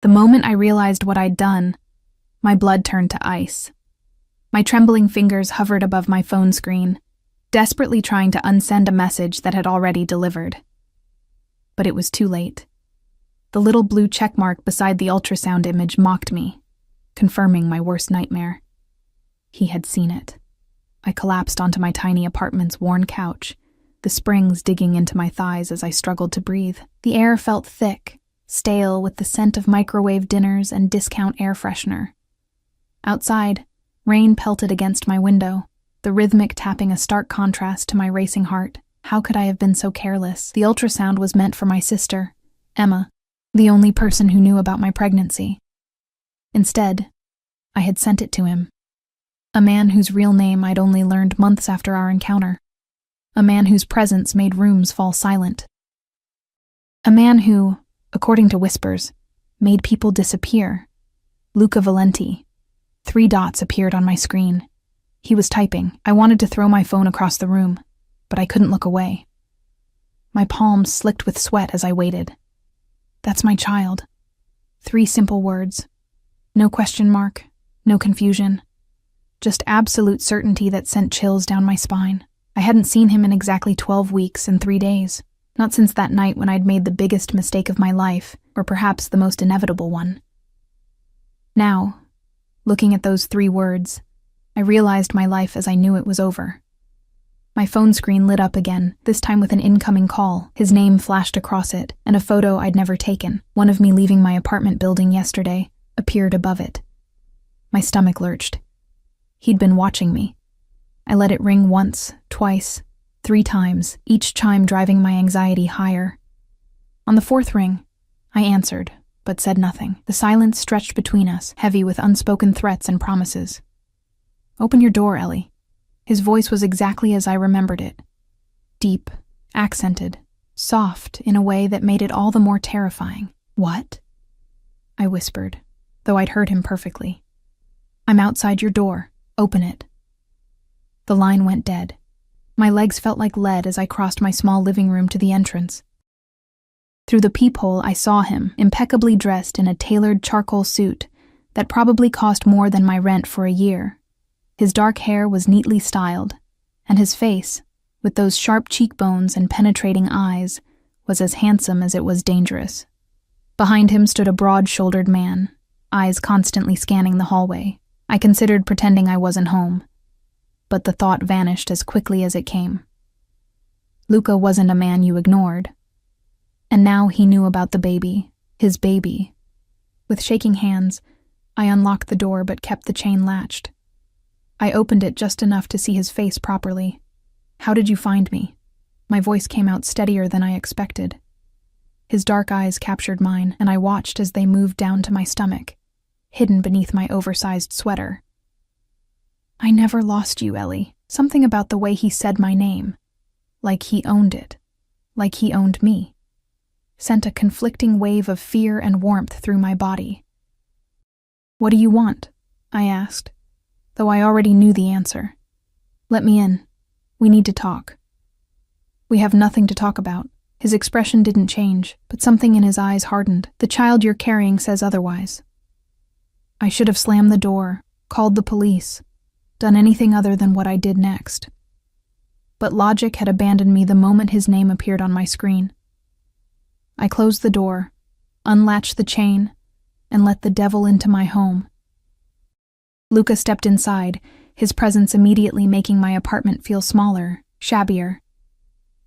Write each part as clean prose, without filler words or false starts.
The moment I realized what I'd done, my blood turned to ice. My trembling fingers hovered above my phone screen, desperately trying to unsend a message that had already delivered. But it was too late. The little blue checkmark beside the ultrasound image mocked me, confirming my worst nightmare. He had seen it. I collapsed onto my tiny apartment's worn couch, the springs digging into my thighs as I struggled to breathe. The air felt thick, stale with the scent of microwave dinners and discount air freshener. Outside, rain pelted against my window, the rhythmic tapping a stark contrast to my racing heart. How could I have been so careless? The ultrasound was meant for my sister, Emma, the only person who knew about my pregnancy. Instead, I had sent it to him. A man whose real name I'd only learned months after our encounter. A man whose presence made rooms fall silent. A man who, according to whispers, made people disappear. Luca Valenti. 3 dots appeared on my screen. He was typing. I wanted to throw my phone across the room, but I couldn't look away. My palms slicked with sweat as I waited. That's my child. 3 simple words. No question mark, no confusion. Just absolute certainty that sent chills down my spine. I hadn't seen him in exactly 12 weeks and 3 days. Not since that night when I'd made the biggest mistake of my life, or perhaps the most inevitable one. Now, looking at those 3 words, I realized my life as I knew it was over. My phone screen lit up again, this time with an incoming call. His name flashed across it, and a photo I'd never taken, one of me leaving my apartment building yesterday, appeared above it. My stomach lurched. He'd been watching me. I let it ring once, twice, 3 times, each chime driving my anxiety higher. On the 4th ring, I answered, but said nothing. The silence stretched between us, heavy with unspoken threats and promises. "Open your door, Ellie." His voice was exactly as I remembered it. Deep, accented, soft in a way that made it all the more terrifying. "What?" I whispered, though I'd heard him perfectly. "I'm outside your door. Open it." The line went dead. My legs felt like lead as I crossed my small living room to the entrance. Through the peephole, I saw him, impeccably dressed in a tailored charcoal suit that probably cost more than my rent for a year. His dark hair was neatly styled, and his face, with those sharp cheekbones and penetrating eyes, was as handsome as it was dangerous. Behind him stood a broad-shouldered man, eyes constantly scanning the hallway. I considered pretending I wasn't home, but the thought vanished as quickly as it came. Luca wasn't a man you ignored. And now he knew about the baby, his baby. With shaking hands, I unlocked the door but kept the chain latched. I opened it just enough to see his face properly. "How did you find me?" My voice came out steadier than I expected. His dark eyes captured mine, and I watched as they moved down to my stomach, hidden beneath my oversized sweater. "I never lost you, Ellie." Something about the way he said my name, like he owned it, like he owned me, sent a conflicting wave of fear and warmth through my body. "What do you want?" I asked, though I already knew the answer. "Let me in. We need to talk." "We have nothing to talk about." His expression didn't change, but something in his eyes hardened. "The child you're carrying says otherwise." I should have slammed the door, called the police, done anything other than what I did next. But logic had abandoned me the moment his name appeared on my screen. I closed the door, unlatched the chain, and let the devil into my home. Luca stepped inside, his presence immediately making my apartment feel smaller, shabbier.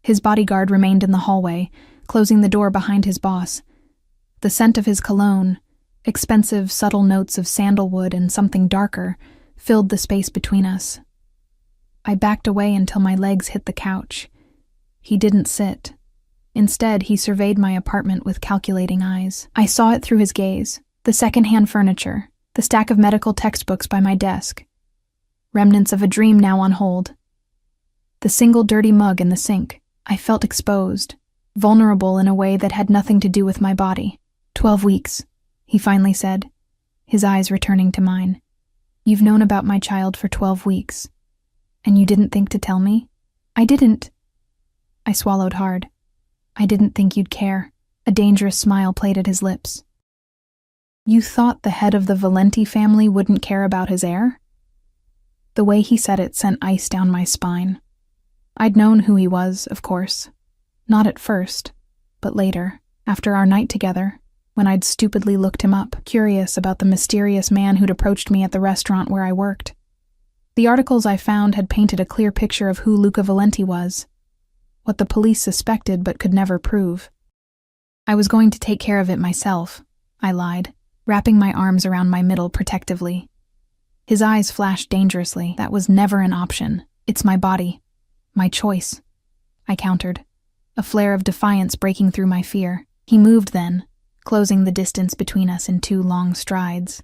His bodyguard remained in the hallway, closing the door behind his boss. The scent of his cologne, expensive, subtle notes of sandalwood and something darker, filled the space between us. I backed away until my legs hit the couch. He didn't sit. Instead, he surveyed my apartment with calculating eyes. I saw it through his gaze, the second-hand furniture, the stack of medical textbooks by my desk. Remnants of a dream now on hold. The single dirty mug in the sink. I felt exposed, vulnerable in a way that had nothing to do with my body. 12 weeks, he finally said, his eyes returning to mine. "You've known about my child for 12 weeks. And you didn't think to tell me?" "I didn't." I swallowed hard. "I didn't think you'd care." A dangerous smile played at his lips. You thought the head of the Valenti family wouldn't care about his heir? The way he said it sent ice down my spine. I'd known who he was, of course. Not at first, but later, after our night together, when I'd stupidly looked him up, curious about the mysterious man who'd approached me at the restaurant where I worked. The articles I found had painted a clear picture of who Luca Valenti was, what the police suspected but could never prove. I was going to take care of it myself, I lied, wrapping my arms around my middle protectively. His eyes flashed dangerously. That was never an option. It's my body. My choice, I countered, a flare of defiance breaking through my fear. He moved then, closing the distance between us in 2 long strides.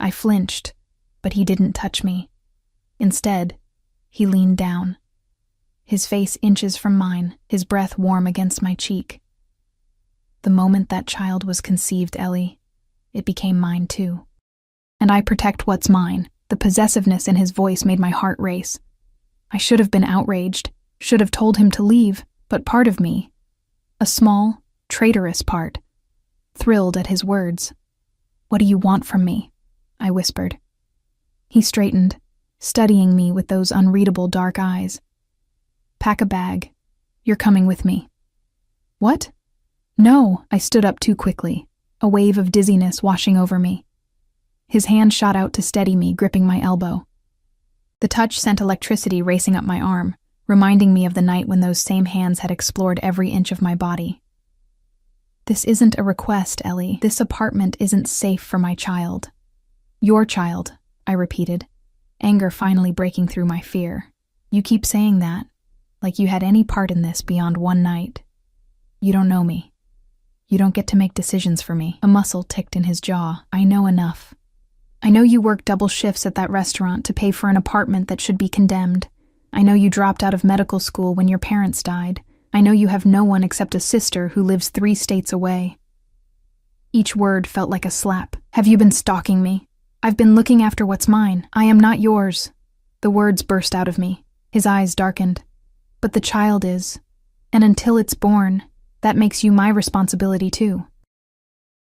I flinched, but he didn't touch me. Instead, he leaned down, his face inches from mine, his breath warm against my cheek. The moment that child was conceived, Ellie, it became mine too. And I protect what's mine. The possessiveness in his voice made my heart race. I should have been outraged, should have told him to leave, but part of me, a small, traitorous part, thrilled at his words. "What do you want from me?" I whispered. He straightened, studying me with those unreadable dark eyes. "Pack a bag. You're coming with me." "What?" "No," I stood up too quickly, a wave of dizziness washing over me. His hand shot out to steady me, gripping my elbow. The touch sent electricity racing up my arm, reminding me of the night when those same hands had explored every inch of my body. "This isn't a request, Ellie. This apartment isn't safe for my child." "Your child," I repeated, anger finally breaking through my fear. "You keep saying that, like you had any part in this beyond one night. You don't know me. You don't get to make decisions for me." A muscle ticked in his jaw. "I know enough. I know you worked double shifts at that restaurant to pay for an apartment that should be condemned. I know you dropped out of medical school when your parents died. I know you have no one except a sister who lives 3 states away." Each word felt like a slap. "Have you been stalking me? I've been looking after what's mine. I am not yours." The words burst out of me. His eyes darkened. "But the child is. And until it's born, that makes you my responsibility too."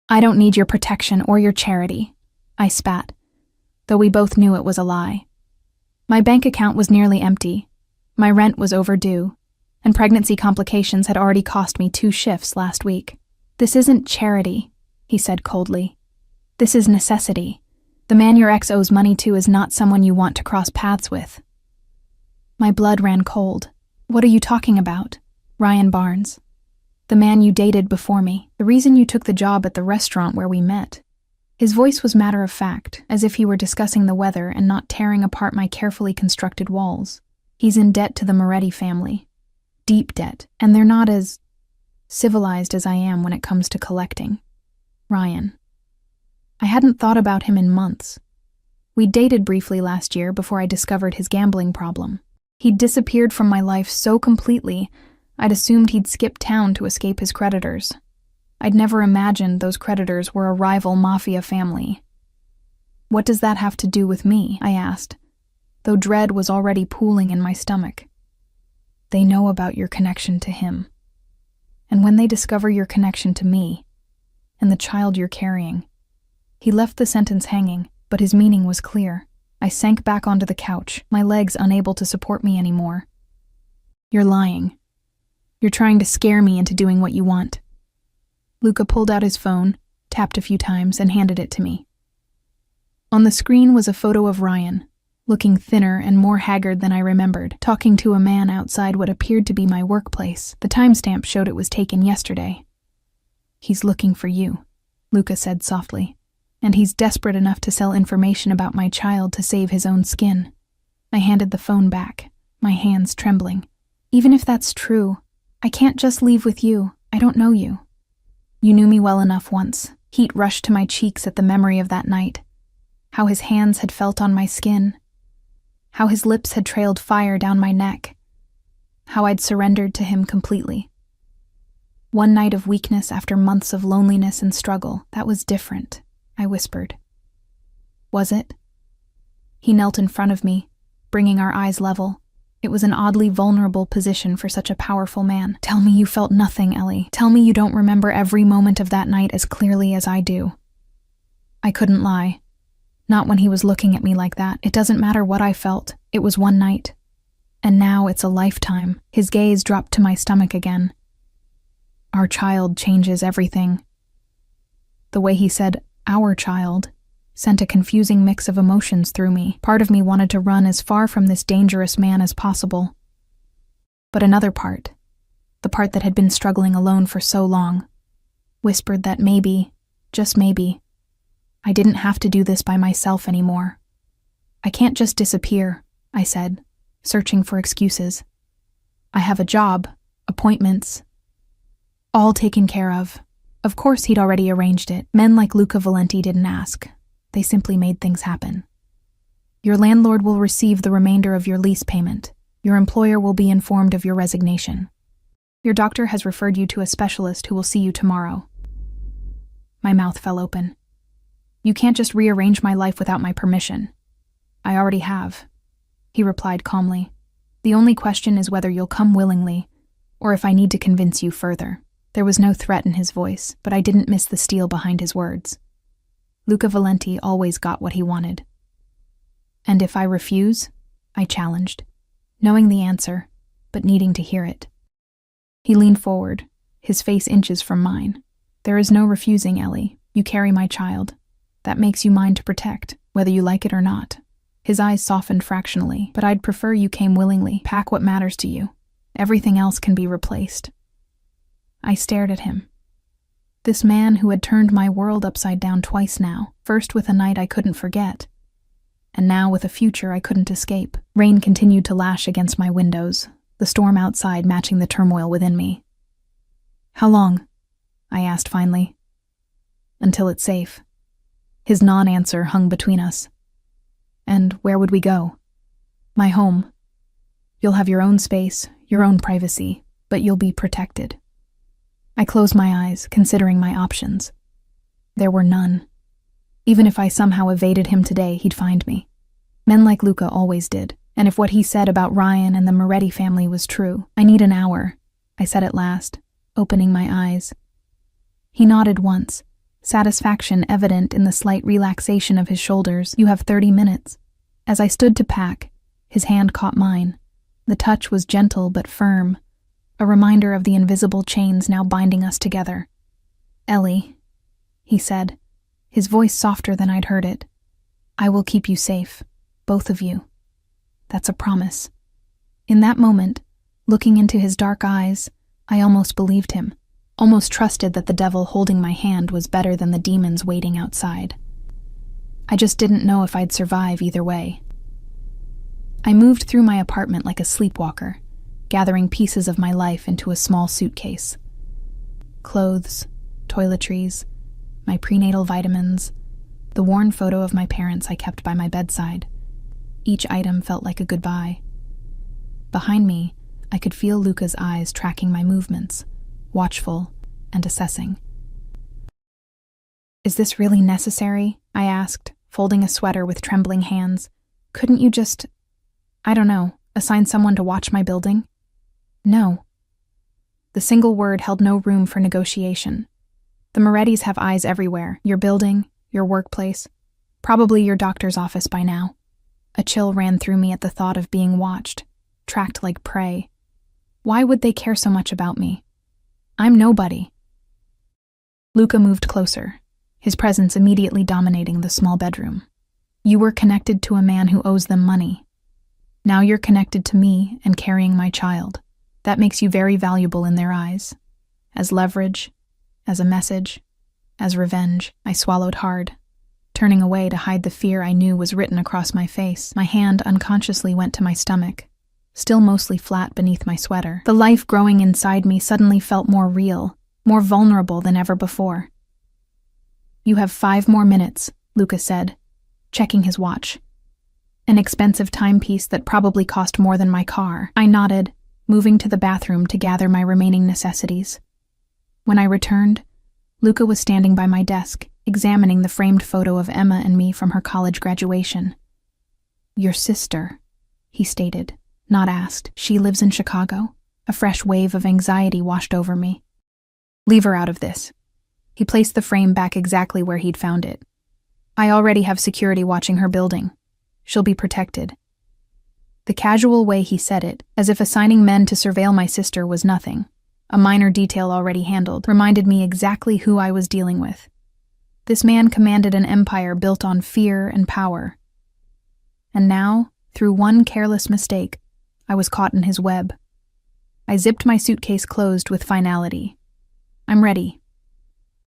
"I don't need your protection or your charity," I spat, though we both knew it was a lie. My bank account was nearly empty, my rent was overdue, and pregnancy complications had already cost me 2 shifts last week. "This isn't charity," he said coldly. "This is necessity. The man your ex owes money to is not someone you want to cross paths with." My blood ran cold. "What are you talking about?" "Ryan Barnes. The man you dated before me. The reason you took the job at the restaurant where we met." His voice was matter-of-fact, as if he were discussing the weather and not tearing apart my carefully constructed walls. "He's in debt to the Moretti family. Deep debt, and they're not as civilized as I am when it comes to collecting. Ryan. I hadn't thought about him in months. We dated briefly last year before I discovered his gambling problem. He'd disappeared from my life so completely, I'd assumed he'd skipped town to escape his creditors. I'd never imagined those creditors were a rival Mafia family. "What does that have to do with me?" I asked, though dread was already pooling in my stomach. "They know about your connection to him. And when they discover your connection to me, and the child you're carrying..." He left the sentence hanging, but his meaning was clear. I sank back onto the couch, my legs unable to support me anymore. "You're lying. You're trying to scare me into doing what you want." Luca pulled out his phone, tapped a few times, and handed it to me. On the screen was a photo of Ryan, looking thinner and more haggard than I remembered, talking to a man outside what appeared to be my workplace. The timestamp showed it was taken yesterday. "He's looking for you," Luca said softly, "and he's desperate enough to sell information about my child to save his own skin." I handed the phone back, my hands trembling. "Even if that's true, I can't just leave with you. I don't know you. You knew me well enough once." Heat rushed to my cheeks at the memory of that night. How his hands had felt on my skin. How his lips had trailed fire down my neck. How I'd surrendered to him completely. One night of weakness after months of loneliness and struggle. "That was different," I whispered. "Was it?" He knelt in front of me, bringing our eyes level. It was an oddly vulnerable position for such a powerful man. "Tell me you felt nothing, Ellie. Tell me you don't remember every moment of that night as clearly as I do." I couldn't lie. Not when he was looking at me like that. It doesn't matter what I felt. It was one night. And now it's a lifetime. His gaze dropped to my stomach again. Our child changes everything. The way he said, our child, sent a confusing mix of emotions through me. Part of me wanted to run as far from this dangerous man as possible. But another part, the part that had been struggling alone for so long, whispered that maybe, just maybe, I didn't have to do this by myself anymore. I can't just disappear, I said, searching for excuses. I have a job, appointments, all taken care of. Of course he'd already arranged it. Men like Luca Valenti didn't ask. They simply made things happen. Your landlord will receive the remainder of your lease payment. Your employer will be informed of your resignation. Your doctor has referred you to a specialist who will see you tomorrow. My mouth fell open. You can't just rearrange my life without my permission. I already have, he replied calmly. The only question is whether you'll come willingly, or if I need to convince you further. There was no threat in his voice, but I didn't miss the steel behind his words. Luca Valenti always got what he wanted. And if I refuse? I challenged, knowing the answer, but needing to hear it. He leaned forward, his face inches from mine. There is no refusing, Ellie. You carry my child. That makes you mine to protect, whether you like it or not. His eyes softened fractionally, but I'd prefer you came willingly. Pack what matters to you. Everything else can be replaced. I stared at him. This man who had turned my world upside down twice now, first with a night I couldn't forget, and now with a future I couldn't escape. Rain continued to lash against my windows, the storm outside matching the turmoil within me. How long? I asked finally. Until it's safe. His non-answer hung between us. And where would we go? My home. You'll have your own space, your own privacy, but you'll be protected. I closed my eyes, considering my options. There were none. Even if I somehow evaded him today, he'd find me. Men like Luca always did, and if what he said about Ryan and the Moretti family was true, I need an hour, I said at last, opening my eyes. He nodded once, satisfaction evident in the slight relaxation of his shoulders. You have 30 minutes. As I stood to pack, his hand caught mine. The touch was gentle but firm, a reminder of the invisible chains now binding us together. Ellie, he said, his voice softer than I'd heard it. I will keep you safe, both of you. That's a promise. In that moment, looking into his dark eyes, I almost believed him, almost trusted that the devil holding my hand was better than the demons waiting outside. I just didn't know if I'd survive either way. I moved through my apartment like a sleepwalker, gathering pieces of my life into a small suitcase. Clothes, toiletries, my prenatal vitamins, the worn photo of my parents I kept by my bedside. Each item felt like a goodbye. Behind me, I could feel Luca's eyes tracking my movements, watchful and assessing. Is this really necessary? I asked, folding a sweater with trembling hands. Couldn't you just, assign someone to watch my building? No. The single word held no room for negotiation. The Morettis have eyes everywhere, your building, your workplace, probably your doctor's office by now. A chill ran through me at the thought of being watched, tracked like prey. Why would they care so much about me? I'm nobody. Luca moved closer, his presence immediately dominating the small bedroom. You were connected to a man who owes them money. Now you're connected to me and carrying my child. That makes you very valuable in their eyes. As leverage, as a message, as revenge. I swallowed hard, turning away to hide the fear I knew was written across my face. My hand unconsciously went to my stomach, still mostly flat beneath my sweater. The life growing inside me suddenly felt more real, more vulnerable than ever before. You have 5 more minutes, Luca said, checking his watch. An expensive timepiece that probably cost more than my car. I nodded, moving to the bathroom to gather my remaining necessities. When I returned, Luca was standing by my desk, examining the framed photo of Emma and me from her college graduation. Your sister, he stated, not asked. She lives in Chicago. A fresh wave of anxiety washed over me. Leave her out of this. He placed the frame back exactly where he'd found it. I already have security watching her building. She'll be protected. The casual way he said it, as if assigning men to surveil my sister was nothing, a minor detail already handled, reminded me exactly who I was dealing with. This man commanded an empire built on fear and power. And now, through one careless mistake, I was caught in his web. I zipped my suitcase closed with finality. I'm ready.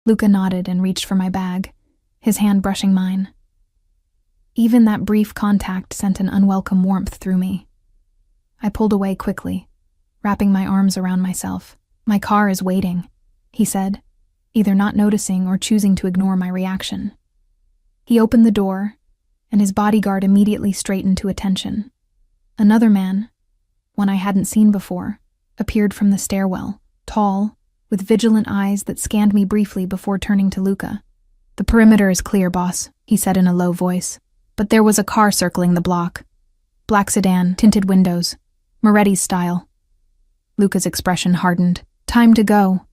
Luca nodded and reached for my bag, his hand brushing mine. Even that brief contact sent an unwelcome warmth through me. I pulled away quickly, wrapping my arms around myself. My car is waiting, he said, either not noticing or choosing to ignore my reaction. He opened the door, and his bodyguard immediately straightened to attention. Another man, one I hadn't seen before, appeared from the stairwell, tall, with vigilant eyes that scanned me briefly before turning to Luca. The perimeter is clear, boss, he said in a low voice. But there was a car circling the block. Black sedan, tinted windows, Moretti's style. Luca's expression hardened. Time to go.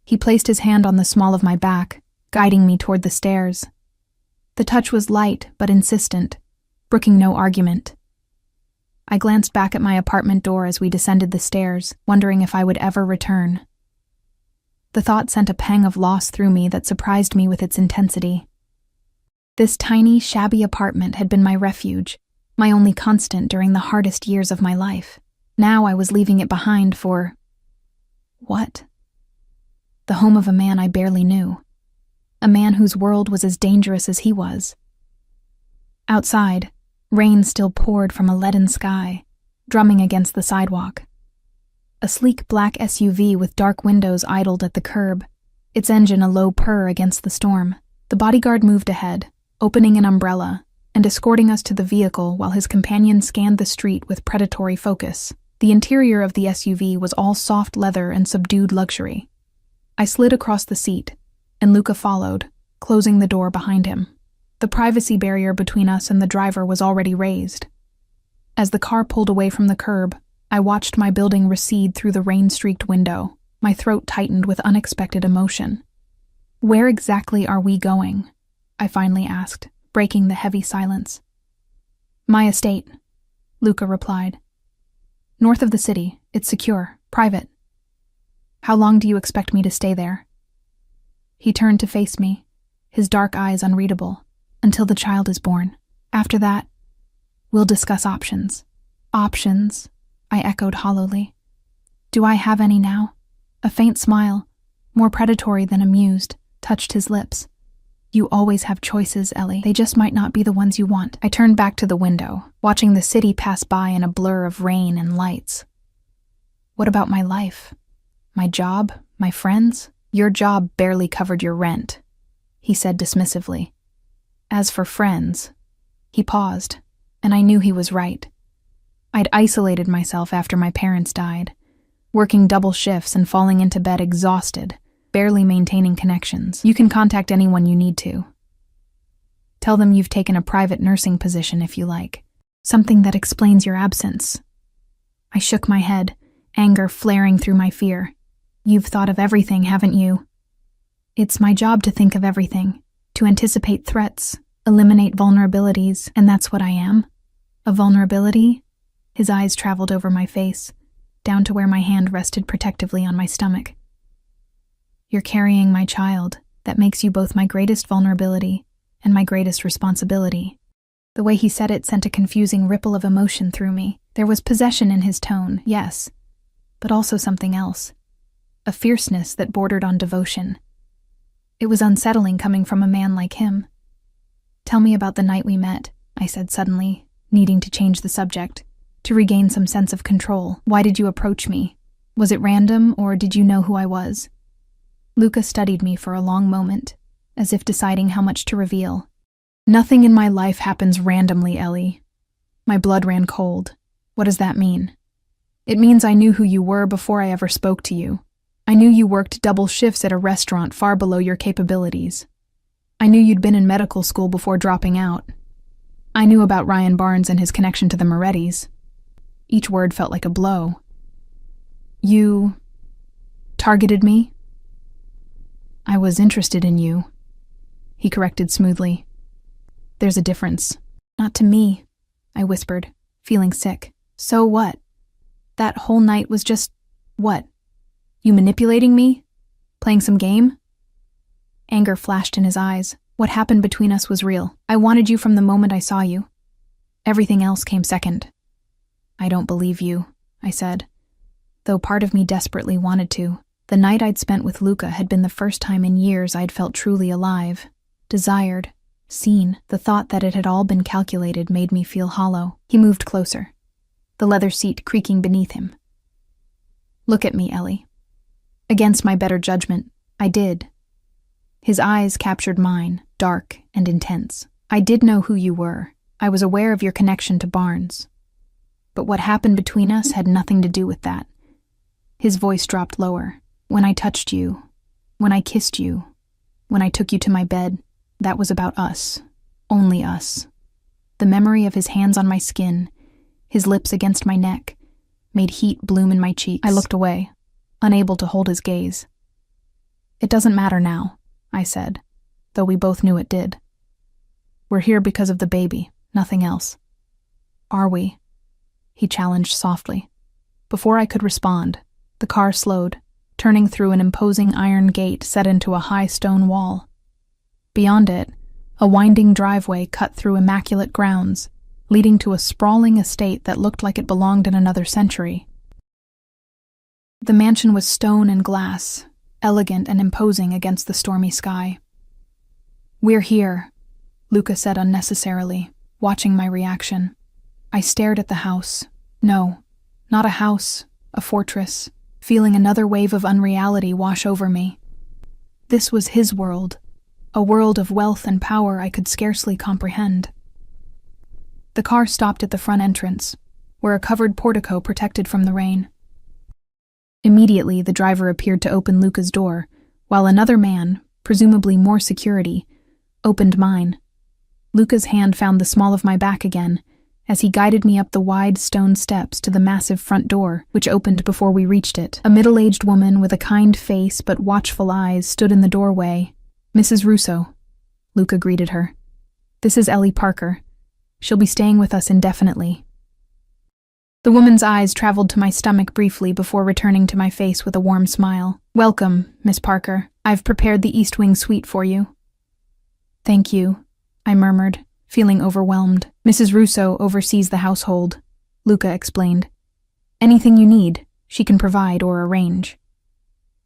He placed his hand on the small of my back, guiding me toward the stairs. The touch was light but insistent, brooking no argument. I glanced back at my apartment door as we descended the stairs, wondering if I would ever return. The thought sent a pang of loss through me that surprised me with its intensity. This tiny, shabby apartment had been my refuge, my only constant during the hardest years of my life. Now I was leaving it behind for... what? The home of a man I barely knew. A man whose world was as dangerous as he was. Outside, rain still poured from a leaden sky, drumming against the sidewalk. A sleek black SUV with dark windows idled at the curb, its engine a low purr against the storm. The bodyguard moved ahead, opening an umbrella and escorting us to the vehicle while his companion scanned the street with predatory focus. The interior of the SUV was all soft leather and subdued luxury. I slid across the seat, and Luca followed, closing the door behind him. The privacy barrier between us and the driver was already raised. As the car pulled away from the curb, I watched my building recede through the rain-streaked window, my throat tightened with unexpected emotion. Where exactly are we going? I finally asked, breaking the heavy silence. My estate, Luca replied. North of the city, it's secure, private. How long do you expect me to stay there? He turned to face me, his dark eyes unreadable. Until the child is born. After that, we'll discuss options. Options, I echoed hollowly. Do I have any now? A faint smile, more predatory than amused, touched his lips. You always have choices, Ellie. They just might not be the ones you want. I turned back to the window, watching the city pass by in a blur of rain and lights. What about my life? My job? My friends? Your job barely covered your rent, he said dismissively. As for friends, he paused, and I knew he was right. I'd isolated myself after my parents died, working double shifts and falling into bed exhausted, barely maintaining connections. You can contact anyone you need to. Tell them you've taken a private nursing position if you like, something that explains your absence. I shook my head, anger flaring through my fear. You've thought of everything, haven't you? It's my job to think of everything, to anticipate threats, eliminate vulnerabilities, and that's what I am. A vulnerability? His eyes traveled over my face, down to where my hand rested protectively on my stomach. You're carrying my child. That makes you both my greatest vulnerability and my greatest responsibility. The way he said it sent a confusing ripple of emotion through me. There was possession in his tone, yes, but also something else. A fierceness that bordered on devotion. It was unsettling coming from a man like him. Tell me about the night we met, I said suddenly, needing to change the subject, to regain some sense of control. Why did you approach me? Was it random, or did you know who I was? Luca studied me for a long moment, as if deciding how much to reveal. Nothing in my life happens randomly, Ellie. My blood ran cold. What does that mean? It means I knew who you were before I ever spoke to you. I knew you worked double shifts at a restaurant far below your capabilities. I knew you'd been in medical school before dropping out. I knew about Ryan Barnes and his connection to the Morettis. Each word felt like a blow. You targeted me? I was interested in you, he corrected smoothly. There's a difference. Not to me, I whispered, feeling sick. So what? That whole night was just… what? You manipulating me? Playing some game? Anger flashed in his eyes. What happened between us was real. I wanted you from the moment I saw you. Everything else came second. I don't believe you, I said, though part of me desperately wanted to. The night I'd spent with Luca had been the first time in years I'd felt truly alive, desired, seen. The thought that it had all been calculated made me feel hollow. He moved closer, the leather seat creaking beneath him. Look at me, Ellie. Against my better judgment, I did. His eyes captured mine, dark and intense. I did know who you were. I was aware of your connection to Barnes. But what happened between us had nothing to do with that. His voice dropped lower. When I touched you, when I kissed you, when I took you to my bed, that was about us. Only us. The memory of his hands on my skin, his lips against my neck, made heat bloom in my cheeks. I looked away, unable to hold his gaze. It doesn't matter now, I said, though we both knew it did. We're here because of the baby, nothing else. Are we? He challenged softly. Before I could respond, the car slowed, turning through an imposing iron gate set into a high stone wall. Beyond it, a winding driveway cut through immaculate grounds, leading to a sprawling estate that looked like it belonged in another century. The mansion was stone and glass, elegant and imposing against the stormy sky. We're here, Luca said unnecessarily, watching my reaction. I stared at the house. No, not a house, a fortress, feeling another wave of unreality wash over me. This was his world, a world of wealth and power I could scarcely comprehend. The car stopped at the front entrance, where a covered portico protected from the rain. Immediately, the driver appeared to open Luca's door, while another man, presumably more security, opened mine. Luca's hand found the small of my back again, as he guided me up the wide stone steps to the massive front door, which opened before we reached it. A middle-aged woman with a kind face but watchful eyes stood in the doorway. Mrs. Russo, Luca greeted her. This is Ellie Parker. She'll be staying with us indefinitely. The woman's eyes traveled to my stomach briefly before returning to my face with a warm smile. Welcome, Miss Parker. I've prepared the East Wing suite for you. Thank you, I murmured, feeling overwhelmed. Mrs. Russo oversees the household, Luca explained. Anything you need, she can provide or arrange.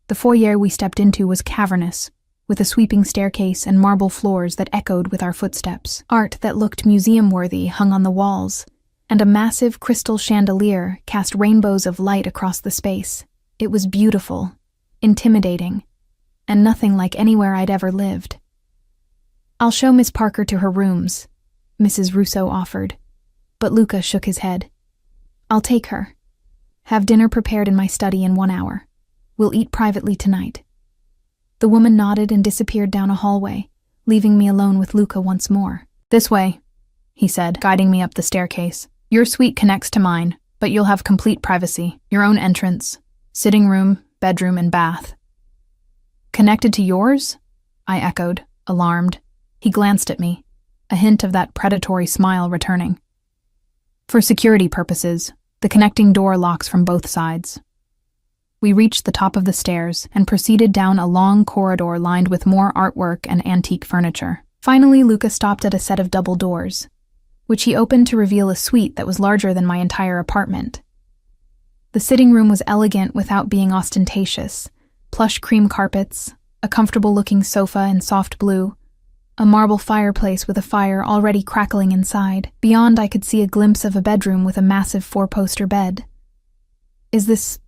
The foyer we stepped into was cavernous, with a sweeping staircase and marble floors that echoed with our footsteps. Art that looked museum-worthy hung on the walls, and a massive crystal chandelier cast rainbows of light across the space. It was beautiful, intimidating, and nothing like anywhere I'd ever lived. I'll show Miss Parker to her rooms, Mrs. Russo offered, but Luca shook his head. I'll take her. Have dinner prepared in my study in 1 hour. We'll eat privately tonight. The woman nodded and disappeared down a hallway, leaving me alone with Luca once more. This way, he said, guiding me up the staircase. Your suite connects to mine, but you'll have complete privacy, your own entrance, sitting room, bedroom, and bath. Connected to yours? I echoed, alarmed. He glanced at me, a hint of that predatory smile returning. For security purposes, the connecting door locks from both sides. We reached the top of the stairs and proceeded down a long corridor lined with more artwork and antique furniture. Finally, Luca stopped at a set of double doors, which he opened to reveal a suite that was larger than my entire apartment. The sitting room was elegant without being ostentatious. Plush cream carpets, a comfortable-looking sofa in soft blue, a marble fireplace with a fire already crackling inside. Beyond, I could see a glimpse of a bedroom with a massive 4-poster bed. Is this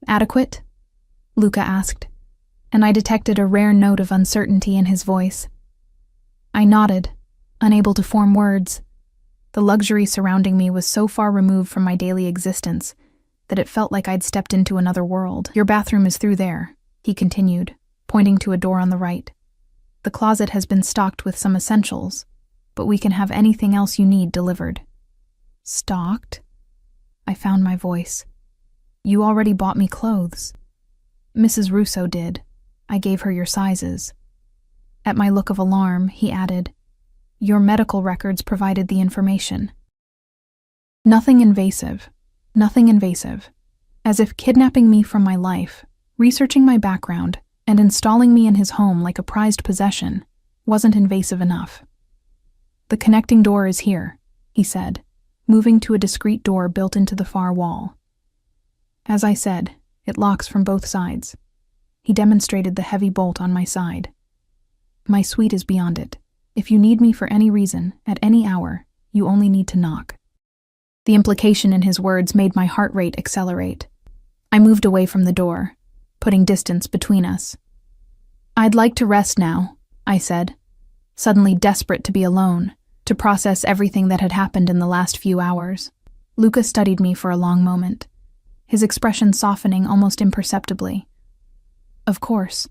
adequate? Luca asked, and I detected a rare note of uncertainty in his voice. I nodded, unable to form words. The luxury surrounding me was so far removed from my daily existence that it felt like I'd stepped into another world. Your bathroom is through there, he continued, pointing to a door on the right. The closet has been stocked with some essentials, but we can have anything else you need delivered. Stocked? I found my voice. You already bought me clothes. Mrs. Russo did. I gave her your sizes. At my look of alarm, he added, Your medical records provided the information. Nothing invasive. Nothing invasive. As if kidnapping me from my life, researching my background, and installing me in his home like a prized possession wasn't invasive enough. The connecting door is here, he said, moving to a discreet door built into the far wall. As I said, it locks from both sides. He demonstrated the heavy bolt on my side. My suite is beyond it. If you need me for any reason, at any hour, you only need to knock. The implication in his words made my heart rate accelerate. I moved away from the door, putting distance between us. I'd like to rest now, I said, suddenly desperate to be alone, to process everything that had happened in the last few hours. Luca studied me for a long moment, his expression softening almost imperceptibly. Of course.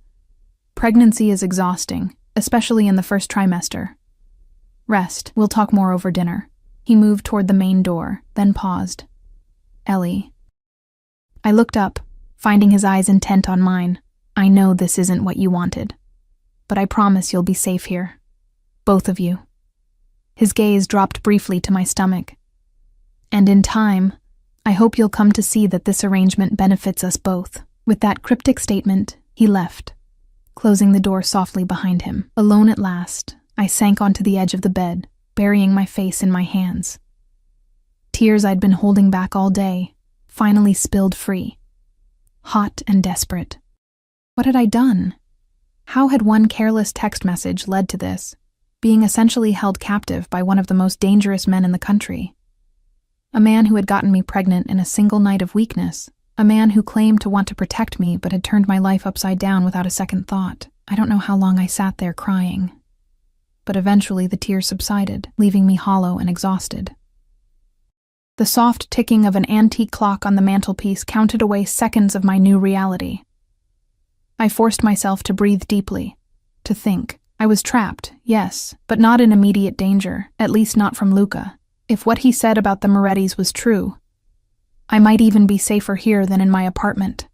Pregnancy is exhausting, especially in the first trimester. Rest, we'll talk more over dinner. He moved toward the main door, then paused. Ellie. I looked up, finding his eyes intent on mine. I know this isn't what you wanted, but I promise you'll be safe here. Both of you. His gaze dropped briefly to my stomach. And in time, I hope you'll come to see that this arrangement benefits us both. With that cryptic statement, he left, closing the door softly behind him. Alone at last, I sank onto the edge of the bed, burying my face in my hands. Tears I'd been holding back all day finally spilled free, hot and desperate. What had I done? How had one careless text message led to this, being essentially held captive by one of the most dangerous men in the country? A man who had gotten me pregnant in a single night of weakness, a man who claimed to want to protect me but had turned my life upside down without a second thought. I don't know how long I sat there crying, but eventually the tears subsided, leaving me hollow and exhausted. The soft ticking of an antique clock on the mantelpiece counted away seconds of my new reality. I forced myself to breathe deeply, to think. I was trapped, yes, but not in immediate danger, at least not from Luca. If what he said about the Morettis was true, I might even be safer here than in my apartment.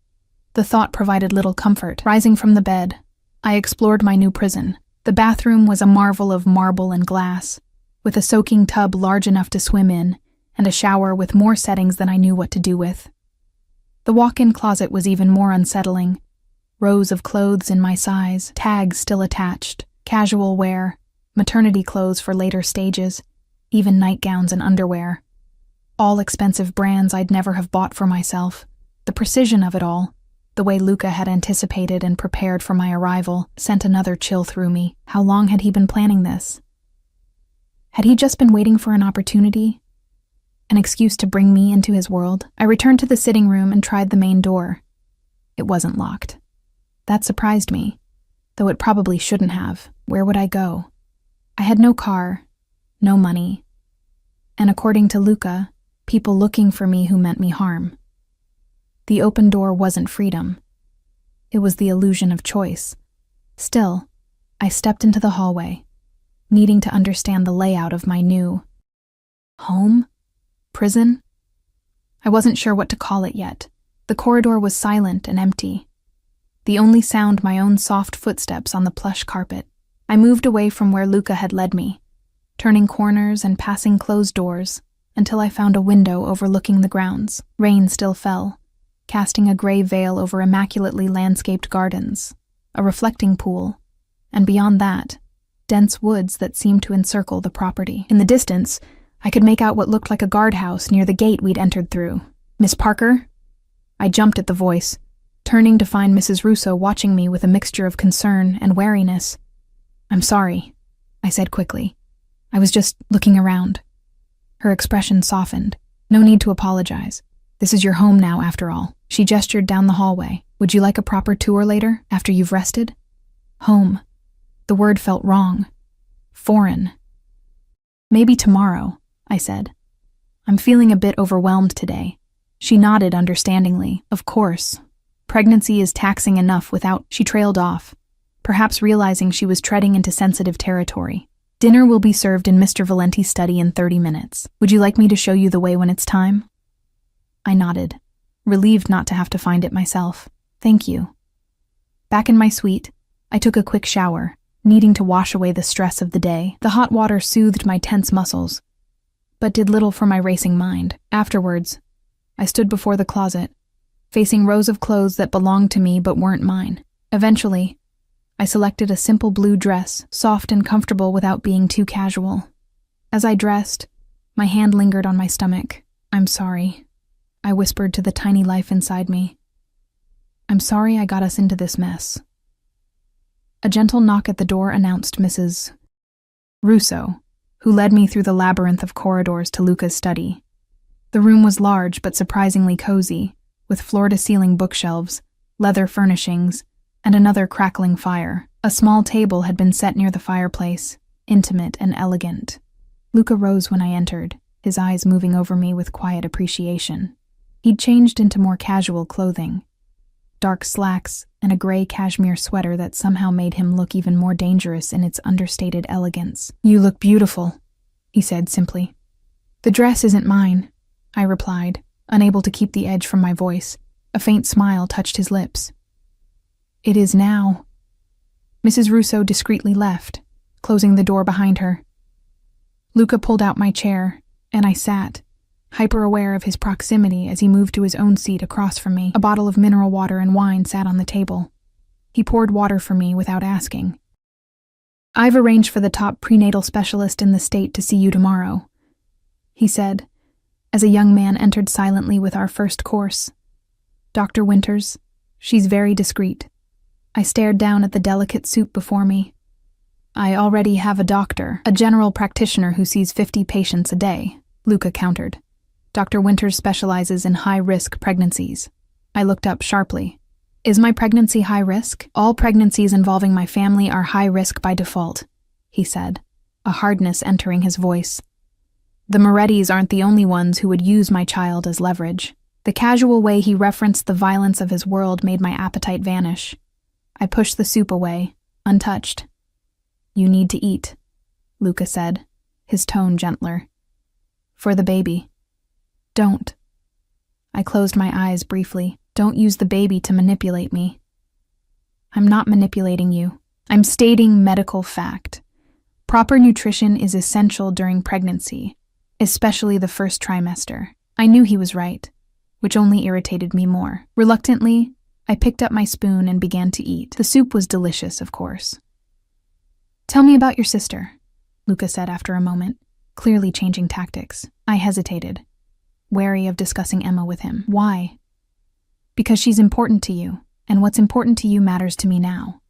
The thought provided little comfort. Rising from the bed, I explored my new prison. The bathroom was a marvel of marble and glass, with a soaking tub large enough to swim in, and a shower with more settings than I knew what to do with. The walk-in closet was even more unsettling. Rows of clothes in my size, tags still attached, casual wear, maternity clothes for later stages, even nightgowns and underwear. All expensive brands I'd never have bought for myself. The precision of it all, the way Luca had anticipated and prepared for my arrival, sent another chill through me. How long had he been planning this? Had he just been waiting for an opportunity? An excuse to bring me into his world? I returned to the sitting room and tried the main door. It wasn't locked. That surprised me, though it probably shouldn't have. Where would I go? I had no car, no money, and according to Luca, people looking for me who meant me harm. The open door wasn't freedom. It was the illusion of choice. Still, I stepped into the hallway, needing to understand the layout of my new home? Prison? I wasn't sure what to call it yet. The corridor was silent and empty. The only sound my own soft footsteps on the plush carpet. I moved away from where Luca had led me, turning corners and passing closed doors, until I found a window overlooking the grounds. Rain still fell, casting a gray veil over immaculately landscaped gardens, a reflecting pool, and beyond that, dense woods that seemed to encircle the property. In the distance, I could make out what looked like a guardhouse near the gate we'd entered through. Miss Parker? I jumped at the voice, turning to find Mrs. Russo watching me with a mixture of concern and wariness. I'm sorry, I said quickly. I was just looking around. Her expression softened. No need to apologize. This is your home now, after all. She gestured down the hallway. Would you like a proper tour later, after you've rested? Home. The word felt wrong. Foreign. Maybe tomorrow, I said. I'm feeling a bit overwhelmed today. She nodded understandingly. Of course. Pregnancy is taxing enough without... She trailed off, perhaps realizing she was treading into sensitive territory. Dinner will be served in Mr. Valenti's study in 30 minutes. Would you like me to show you the way when it's time? I nodded, relieved not to have to find it myself. Thank you. Back in my suite, I took a quick shower, needing to wash away the stress of the day. The hot water soothed my tense muscles, but did little for my racing mind. Afterwards, I stood before the closet, facing rows of clothes that belonged to me but weren't mine. Eventually, I selected a simple blue dress, soft and comfortable without being too casual. As I dressed, my hand lingered on my stomach. "I'm sorry," I whispered to the tiny life inside me. "I'm sorry I got us into this mess." A gentle knock at the door announced Mrs. Russo, who led me through the labyrinth of corridors to Luca's study. The room was large but surprisingly cozy, with floor-to-ceiling bookshelves, leather furnishings, and another crackling fire. A small table had been set near the fireplace, intimate and elegant. Luca rose when I entered, his eyes moving over me with quiet appreciation. He'd changed into more casual clothing, dark slacks and a gray cashmere sweater that somehow made him look even more dangerous in its understated elegance. "You look beautiful," he said simply. "The dress isn't mine," I replied, unable to keep the edge from my voice. A faint smile touched his lips. "It is now." Mrs. Russo discreetly left, closing the door behind her. Luca pulled out my chair, and I sat, hyper-aware of his proximity as he moved to his own seat across from me. A bottle of mineral water and wine sat on the table. He poured water for me without asking. "I've arranged for the top prenatal specialist in the state to see you tomorrow," he said, as a young man entered silently with our first course. "Dr. Winters, she's very discreet." I stared down at the delicate soup before me. "I already have a doctor, a general practitioner who sees 50 patients a day," Luca countered. "Dr. Winters specializes in high-risk pregnancies." I looked up sharply. "Is my pregnancy high risk?" "All pregnancies involving my family are high risk by default," he said, a hardness entering his voice. "The Morettis aren't the only ones who would use my child as leverage." The casual way he referenced the violence of his world made my appetite vanish. I pushed the soup away, untouched. "You need to eat," Luca said, his tone gentler. "For the baby." "Don't." I closed my eyes briefly. "Don't use the baby to manipulate me." "I'm not manipulating you. I'm stating medical fact. Proper nutrition is essential during pregnancy, especially the first trimester." I knew he was right, which only irritated me more. Reluctantly, I picked up my spoon and began to eat. The soup was delicious, of course. "Tell me about your sister," Luca said after a moment, clearly changing tactics. I hesitated, wary of discussing Emma with him. "Why?" "Because she's important to you, and what's important to you matters to me now."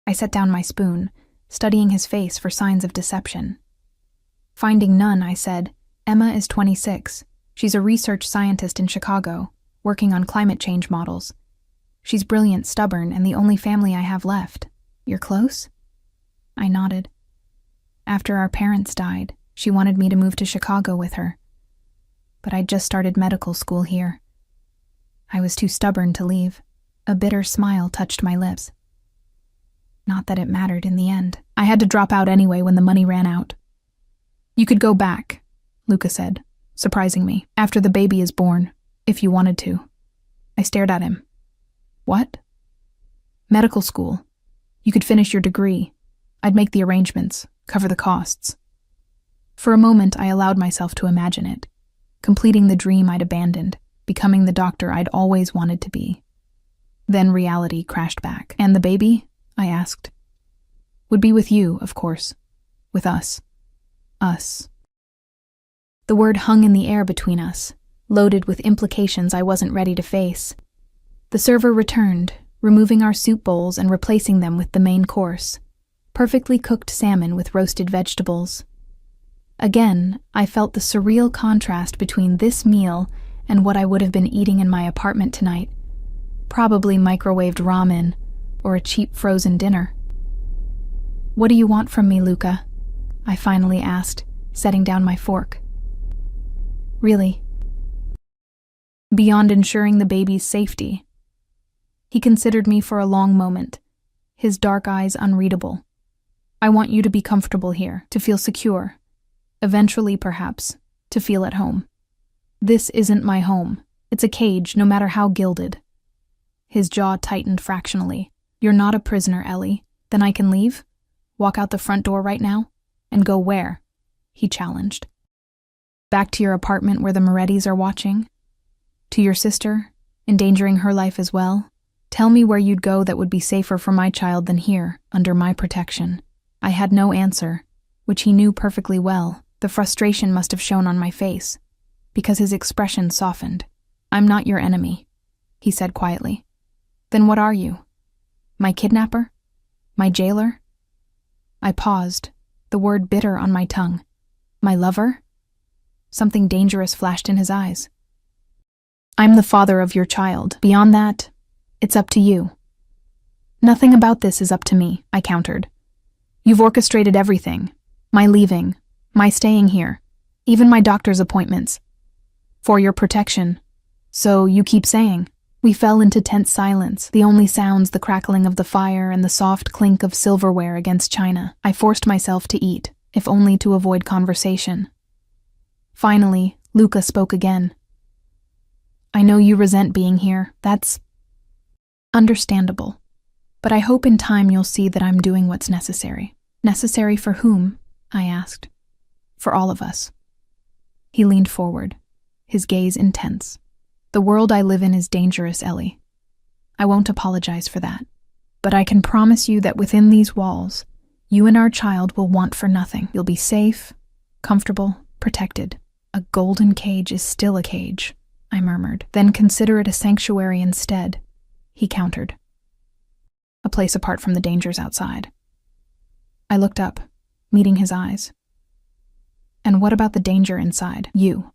I set down my spoon, studying his face for signs of deception. Finding none, I said, "Emma is 26. She's a research scientist in Chicago, working on climate change models. She's brilliant, stubborn, and the only family I have left. You're close?" I nodded. "After our parents died, she wanted me to move to Chicago with her. But I'd just started medical school here. I was too stubborn to leave." A bitter smile touched my lips. Not that it mattered in the end. I had to drop out anyway when the money ran out. "You could go back," Luca said, surprising me, "after the baby is born, if you wanted to." I stared at him. "What?" "Medical school. You could finish your degree. I'd make the arrangements, cover the costs." For a moment, I allowed myself to imagine it, completing the dream I'd abandoned, becoming the doctor I'd always wanted to be. Then reality crashed back. "And the baby?" I asked. "Would be with you, of course. With us. Us." The word hung in the air between us, loaded with implications I wasn't ready to face. The server returned, removing our soup bowls and replacing them with the main course, perfectly cooked salmon with roasted vegetables. Again, I felt the surreal contrast between this meal and what I would have been eating in my apartment tonight. Probably microwaved ramen or a cheap frozen dinner. "What do you want from me, Luca?" I finally asked, setting down my fork. "Really?" "Beyond ensuring the baby's safety." He considered me for a long moment, his dark eyes unreadable. "I want you to be comfortable here, to feel secure. Eventually, perhaps, to feel at home. This isn't my home. It's a cage, no matter how gilded." His jaw tightened fractionally. "You're not a prisoner, Ellie. Then I can leave?" Walk out the front door right now? And go where? He challenged. Back to your apartment where the Morettis are watching? To your sister, endangering her life as well? Tell me where you'd go that would be safer for my child than here, under my protection. I had no answer, which he knew perfectly well. The frustration must have shown on my face, because his expression softened. I'm not your enemy, he said quietly. Then what are you? My kidnapper? My jailer? I paused, the word bitter on my tongue. My lover? Something dangerous flashed in his eyes. I'm the father of your child. Beyond that, it's up to you. Nothing about this is up to me, I countered. You've orchestrated everything. My leaving, my staying here, even my doctor's appointments. For your protection. So you keep saying. We fell into tense silence, the only sounds the crackling of the fire and the soft clink of silverware against china. I forced myself to eat, if only to avoid conversation. Finally, Luca spoke again. I know you resent being here. That's understandable. But I hope in time you'll see that I'm doing what's necessary. Necessary for whom? I asked. For all of us. He leaned forward, his gaze intense. The world I live in is dangerous, Ellie. I won't apologize for that. But I can promise you that within these walls, you and our child will want for nothing. You'll be safe, comfortable, protected. A golden cage is still a cage, I murmured. Then consider it a sanctuary instead, he countered. A place apart from the dangers outside. I looked up, meeting his eyes. And what about the danger inside? You.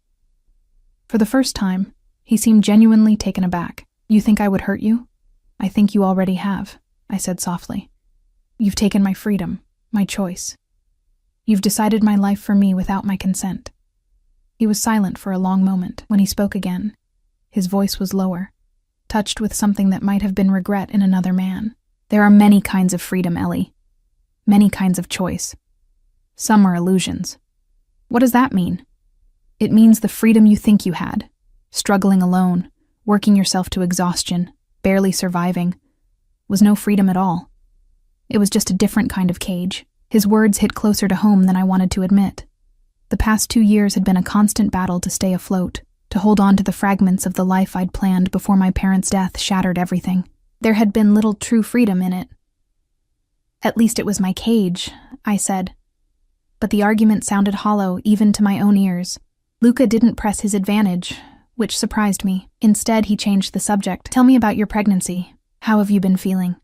For the first time, he seemed genuinely taken aback. You think I would hurt you? I think you already have, I said softly. You've taken my freedom, my choice. You've decided my life for me without my consent. He was silent for a long moment. When he spoke again, his voice was lower, touched with something that might have been regret in another man. There are many kinds of freedom, Ellie. Many kinds of choice. Some are illusions. What does that mean? It means the freedom you think you had. Struggling alone, working yourself to exhaustion, barely surviving, was no freedom at all. It was just a different kind of cage. His words hit closer to home than I wanted to admit. The past 2 years had been a constant battle to stay afloat, to hold on to the fragments of the life I'd planned before my parents' death shattered everything. There had been little true freedom in it. At least it was my cage, I said. But the argument sounded hollow even to my own ears. Luca didn't press his advantage, which surprised me. Instead, he changed the subject. Tell me about your pregnancy. How have you been feeling?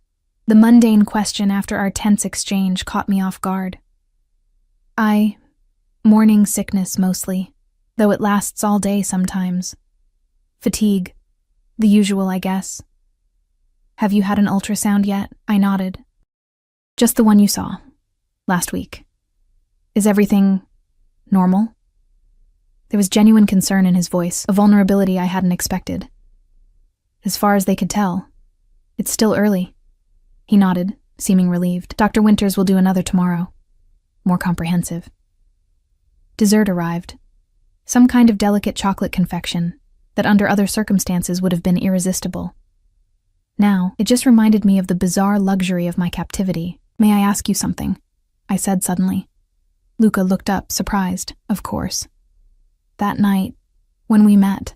The mundane question after our tense exchange caught me off guard. Morning sickness mostly, though it lasts all day sometimes. Fatigue. The usual, I guess. Have you had an ultrasound yet? I nodded. Just the one you saw. Last week. Is everything normal? There was genuine concern in his voice, a vulnerability I hadn't expected. As far as they could tell, it's still early. He nodded, seeming relieved. Dr. Winters will do another tomorrow. More comprehensive. Dessert arrived. Some kind of delicate chocolate confection that under other circumstances would have been irresistible. Now, it just reminded me of the bizarre luxury of my captivity. May I ask you something? I said suddenly. Luca looked up, surprised, of course. That night, when we met,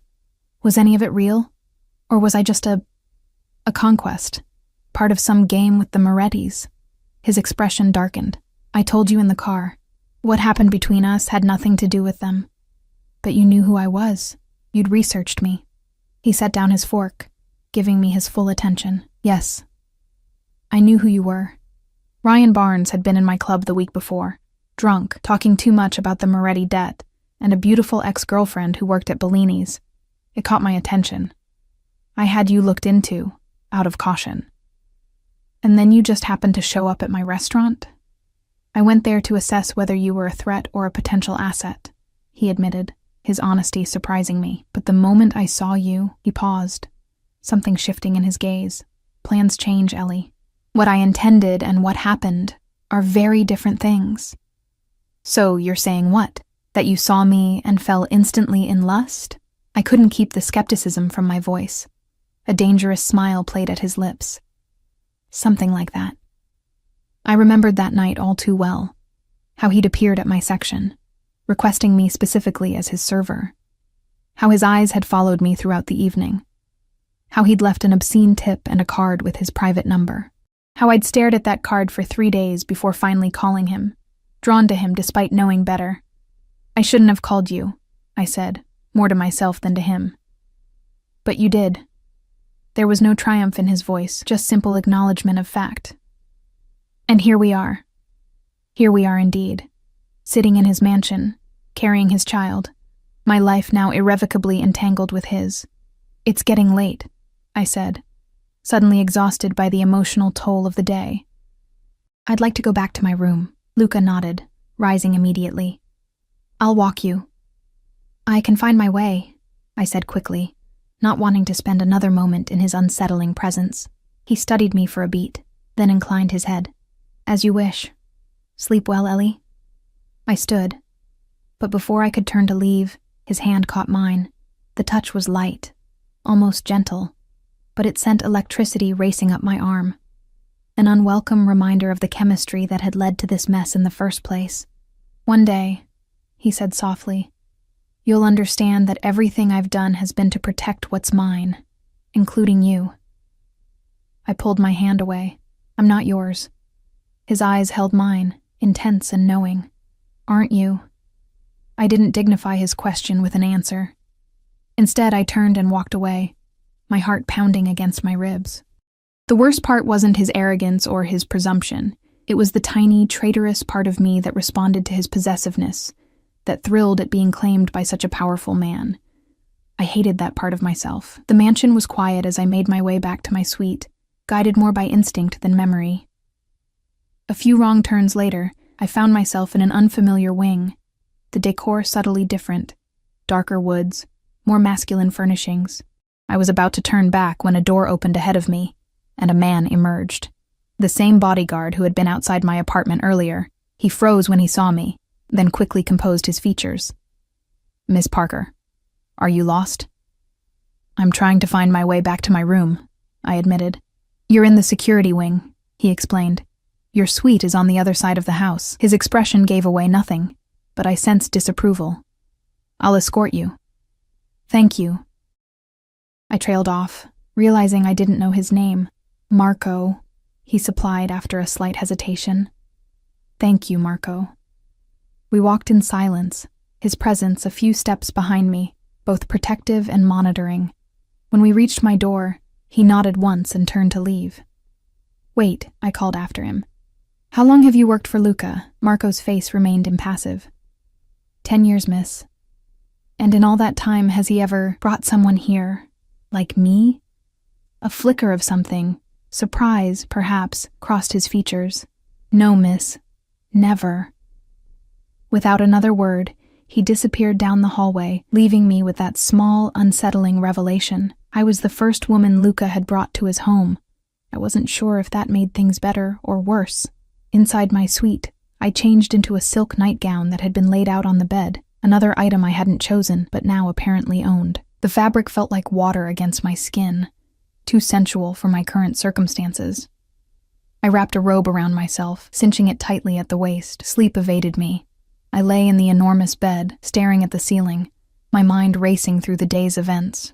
was any of it real? Or was I just a conquest, part of some game with the Morettis? His expression darkened. I told you in the car. What happened between us had nothing to do with them. But you knew who I was. You'd researched me. He set down his fork, giving me his full attention. Yes. I knew who you were. Ryan Barnes had been in my club the week before, drunk, talking too much about the Moretti debt, and a beautiful ex-girlfriend who worked at Bellini's. It caught my attention. I had you looked into, out of caution. And then you just happened to show up at my restaurant? I went there to assess whether you were a threat or a potential asset, he admitted, his honesty surprising me. But the moment I saw you, he paused, something shifting in his gaze. Plans change, Ellie. What I intended and what happened are very different things. So you're saying what? That you saw me and fell instantly in lust? I couldn't keep the skepticism from my voice. A dangerous smile played at his lips. Something like that. I remembered that night all too well, how he'd appeared at my section, requesting me specifically as his server, how his eyes had followed me throughout the evening, how he'd left an obscene tip and a card with his private number, how I'd stared at that card for 3 days before finally calling him, drawn to him despite knowing better. "I shouldn't have called you," I said, more to myself than to him. "But you did." There was no triumph in his voice, just simple acknowledgement of fact. And here we are. Here we are indeed, sitting in his mansion, carrying his child, my life now irrevocably entangled with his. "It's getting late," I said, suddenly exhausted by the emotional toll of the day. "I'd like to go back to my room," Luca nodded, rising immediately. "I'll walk you." "I can find my way," I said quickly, not wanting to spend another moment in his unsettling presence. He studied me for a beat, then inclined his head. "As you wish. Sleep well, Ellie." I stood, but before I could turn to leave, his hand caught mine. The touch was light, almost gentle, but it sent electricity racing up my arm. An unwelcome reminder of the chemistry that had led to this mess in the first place. "One day," he said softly, "you'll understand that everything I've done has been to protect what's mine, including you." I pulled my hand away. "I'm not yours." His eyes held mine, intense and knowing. "Aren't you?" I didn't dignify his question with an answer. Instead, I turned and walked away, my heart pounding against my ribs. The worst part wasn't his arrogance or his presumption. It was the tiny, traitorous part of me that responded to his possessiveness, that thrilled at being claimed by such a powerful man. I hated that part of myself. The mansion was quiet as I made my way back to my suite, guided more by instinct than memory. A few wrong turns later, I found myself in an unfamiliar wing, the decor subtly different, darker woods, more masculine furnishings. I was about to turn back when a door opened ahead of me, and a man emerged. The same bodyguard who had been outside my apartment earlier. He froze when he saw me, then quickly composed his features. "Miss Parker, are you lost?" "I'm trying to find my way back to my room," I admitted. "You're in the security wing," he explained. "Your suite is on the other side of the house." His expression gave away nothing, but I sensed disapproval. "I'll escort you." "Thank you." I trailed off, realizing I didn't know his name. "Marco," he supplied after a slight hesitation. "Thank you, Marco." We walked in silence, his presence a few steps behind me, both protective and monitoring. When we reached my door, he nodded once and turned to leave. "Wait," I called after him. "How long have you worked for Luca?" Marco's face remained impassive. 10 years, miss." "And in all that time, has he ever brought someone here, like me?" A flicker of something, surprise, perhaps, crossed his features. "No, miss. Never." Without another word, he disappeared down the hallway, leaving me with that small, unsettling revelation. I was the first woman Luca had brought to his home. I wasn't sure if that made things better or worse. Inside my suite, I changed into a silk nightgown that had been laid out on the bed, another item I hadn't chosen but now apparently owned. The fabric felt like water against my skin, too sensual for my current circumstances. I wrapped a robe around myself, cinching it tightly at the waist. Sleep evaded me. I lay in the enormous bed, staring at the ceiling, my mind racing through the day's events.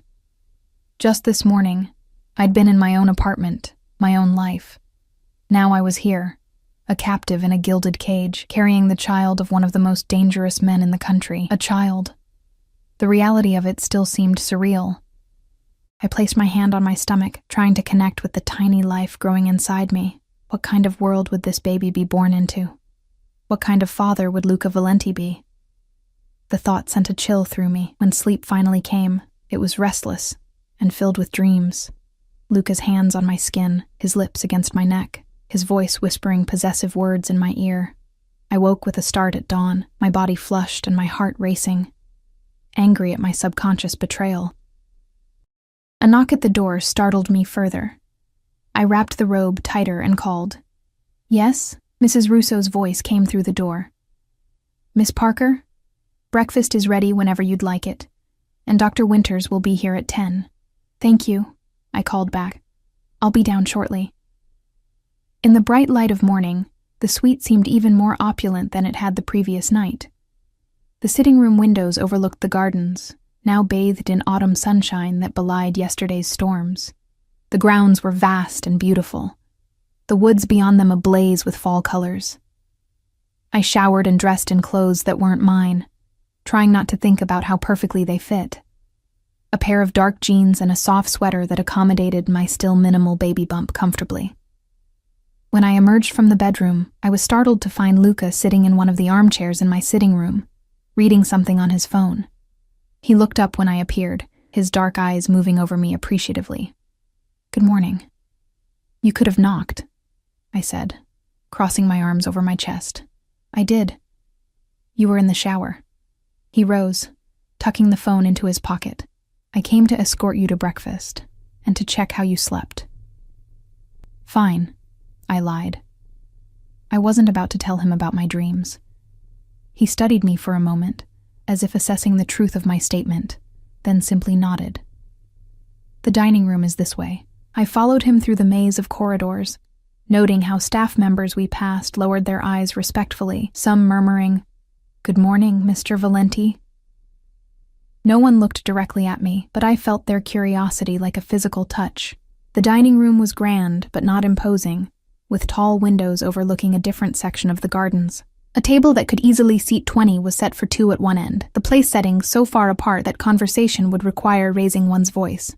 Just this morning, I'd been in my own apartment, my own life. Now I was here, a captive in a gilded cage, carrying the child of one of the most dangerous men in the country. A child. The reality of it still seemed surreal. I placed my hand on my stomach, trying to connect with the tiny life growing inside me. What kind of world would this baby be born into? What kind of father would Luca Valenti be? The thought sent a chill through me. When sleep finally came, it was restless and filled with dreams. Luca's hands on my skin, his lips against my neck, his voice whispering possessive words in my ear. I woke with a start at dawn, my body flushed and my heart racing, angry at my subconscious betrayal. A knock at the door startled me further. I wrapped the robe tighter and called. "Yes?" Mrs. Russo's voice came through the door. "Miss Parker? Breakfast is ready whenever you'd like it, and Dr. Winters will be here at 10. "Thank you," I called back. "I'll be down shortly." In the bright light of morning, The suite seemed even more opulent than it had the previous night. The sitting room windows overlooked the gardens, now bathed in autumn sunshine that belied yesterday's storms. The grounds were vast and beautiful, the woods beyond them ablaze with fall colors. I showered and dressed in clothes that weren't mine, trying not to think about how perfectly they fit. A pair of dark jeans and a soft sweater that accommodated my still minimal baby bump comfortably. When I emerged from the bedroom, I was startled to find Luca sitting in one of the armchairs in my sitting room, reading something on his phone. He looked up when I appeared, his dark eyes moving over me appreciatively. "Good morning." "You could have knocked," I said, crossing my arms over my chest. "I did." "You were in the shower." He rose, tucking the phone into his pocket. "I came to escort you to breakfast, and to check how you slept." "Fine," I lied. I wasn't about to tell him about my dreams. He studied me for a moment, as if assessing the truth of my statement, then simply nodded. "The dining room is this way." I followed him through the maze of corridors, noting how staff members we passed lowered their eyes respectfully, some murmuring, "Good morning, Mr. Valenti." No one looked directly at me, but I felt their curiosity like a physical touch. The dining room was grand, but not imposing, with tall windows overlooking a different section of the gardens. A table that could easily seat 20 was set for 2 at one end, the place settings so far apart that conversation would require raising one's voice.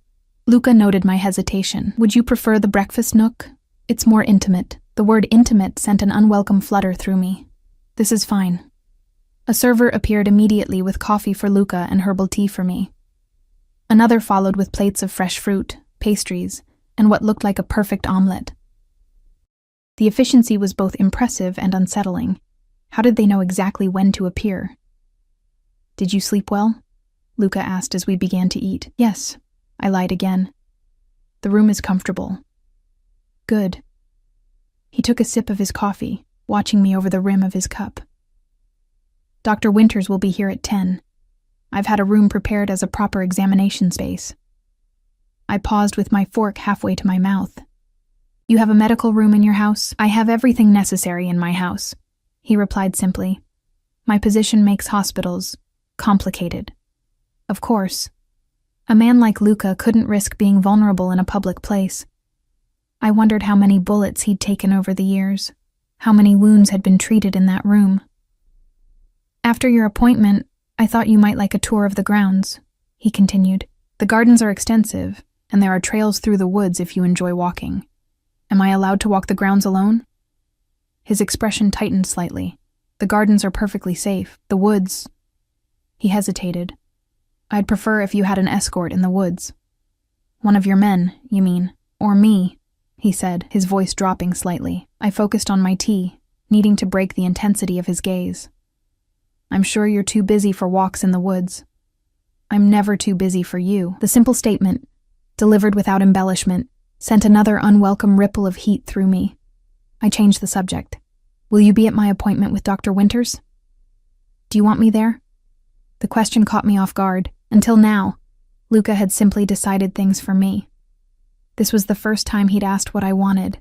Luca noted my hesitation. "Would you prefer the breakfast nook? It's more intimate." The word intimate sent an unwelcome flutter through me. "This is fine." A server appeared immediately with coffee for Luca and herbal tea for me. Another followed with plates of fresh fruit, pastries, and what looked like a perfect omelet. The efficiency was both impressive and unsettling. How did they know exactly when to appear? "Did you sleep well?" Luca asked as we began to eat. "Yes," I lied again. "The room is comfortable." "Good." He took a sip of his coffee, watching me over the rim of his cup. "Dr. Winters will be here at 10. I've had a room prepared as a proper examination space." I paused with my fork halfway to my mouth. "You have a medical room in your house?" "I have everything necessary in my house," he replied simply. "My position makes hospitals complicated." Of course. A man like Luca couldn't risk being vulnerable in a public place. I wondered how many bullets he'd taken over the years, how many wounds had been treated in that room. "After your appointment, I thought you might like a tour of the grounds," he continued. "The gardens are extensive, and there are trails through the woods if you enjoy walking. Am I allowed to walk the grounds alone?" His expression tightened slightly. "The gardens are perfectly safe. The woods—" He hesitated. "I'd prefer if you had an escort in the woods." "One of your men, you mean? Or me?" he said, his voice dropping slightly. I focused on my tea, needing to break the intensity of his gaze. "I'm sure you're too busy for walks in the woods." "I'm never too busy for you." The simple statement, delivered without embellishment, sent another unwelcome ripple of heat through me. I changed the subject. "Will you be at my appointment with Dr. Winters?" "Do you want me there?" The question caught me off guard. Until now, Luca had simply decided things for me. This was the first time he'd asked what I wanted.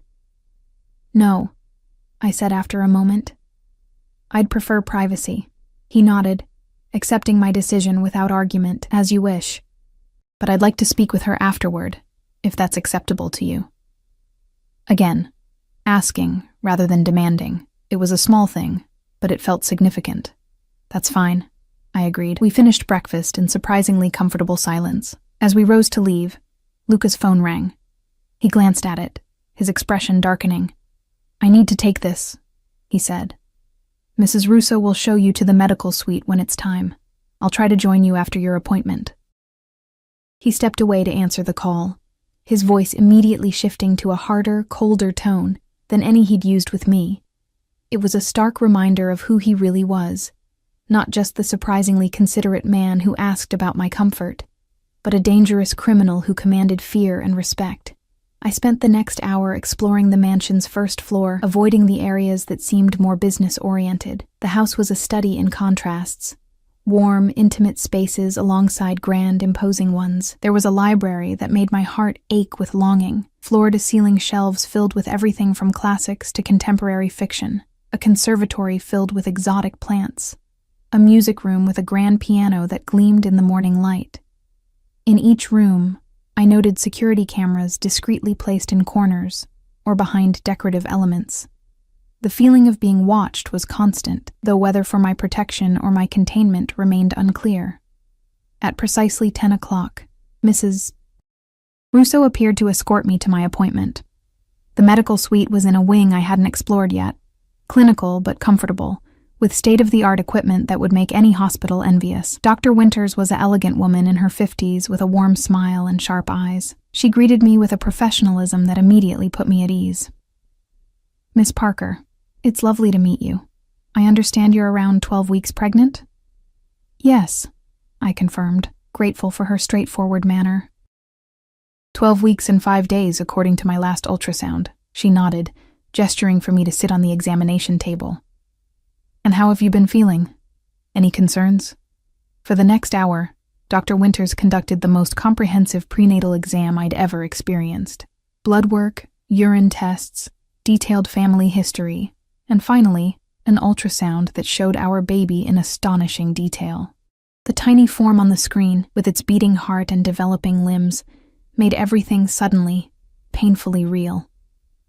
"No," I said after a moment. "I'd prefer privacy." He nodded, accepting my decision without argument. "As you wish. But I'd like to speak with her afterward, if that's acceptable to you." Again, asking rather than demanding. It was a small thing, but it felt significant. "That's fine," I agreed. We finished breakfast in surprisingly comfortable silence. As we rose to leave, Luca's phone rang. He glanced at it, his expression darkening. "I need to take this," he said. "Mrs. Russo will show you to the medical suite when it's time. I'll try to join you after your appointment." He stepped away to answer the call, his voice immediately shifting to a harder, colder tone than any he'd used with me. It was a stark reminder of who he really was, not just the surprisingly considerate man who asked about my comfort, but a dangerous criminal who commanded fear and respect. I spent the next hour exploring the mansion's first floor, avoiding the areas that seemed more business-oriented. The house was a study in contrasts. Warm, intimate spaces alongside grand, imposing ones. There was a library that made my heart ache with longing, floor-to-ceiling shelves filled with everything from classics to contemporary fiction. a conservatory filled with exotic plants, a music room with a grand piano that gleamed in the morning light. In each room, I noted security cameras discreetly placed in corners or behind decorative elements. The feeling of being watched was constant, though whether for my protection or my containment remained unclear. At precisely 10 o'clock, Mrs. Russo appeared to escort me to my appointment. The medical suite was in a wing I hadn't explored yet, clinical but comfortable, with state-of-the-art equipment that would make any hospital envious. Dr. Winters was an elegant woman in her 50s with a warm smile and sharp eyes. She greeted me with a professionalism that immediately put me at ease. "Miss Parker, it's lovely to meet you. I understand you're around 12 weeks pregnant?" "Yes," I confirmed, grateful for her straightforward manner. 12 weeks and 5 days, according to my last ultrasound," she nodded, gesturing for me to sit on the examination table. "And how have you been feeling? Any concerns?" For the next hour, Dr. Winters conducted the most comprehensive prenatal exam I'd ever experienced. Blood work, urine tests, detailed family history, and finally, an ultrasound that showed our baby in astonishing detail. The tiny form on the screen, with its beating heart and developing limbs, made everything suddenly, painfully real.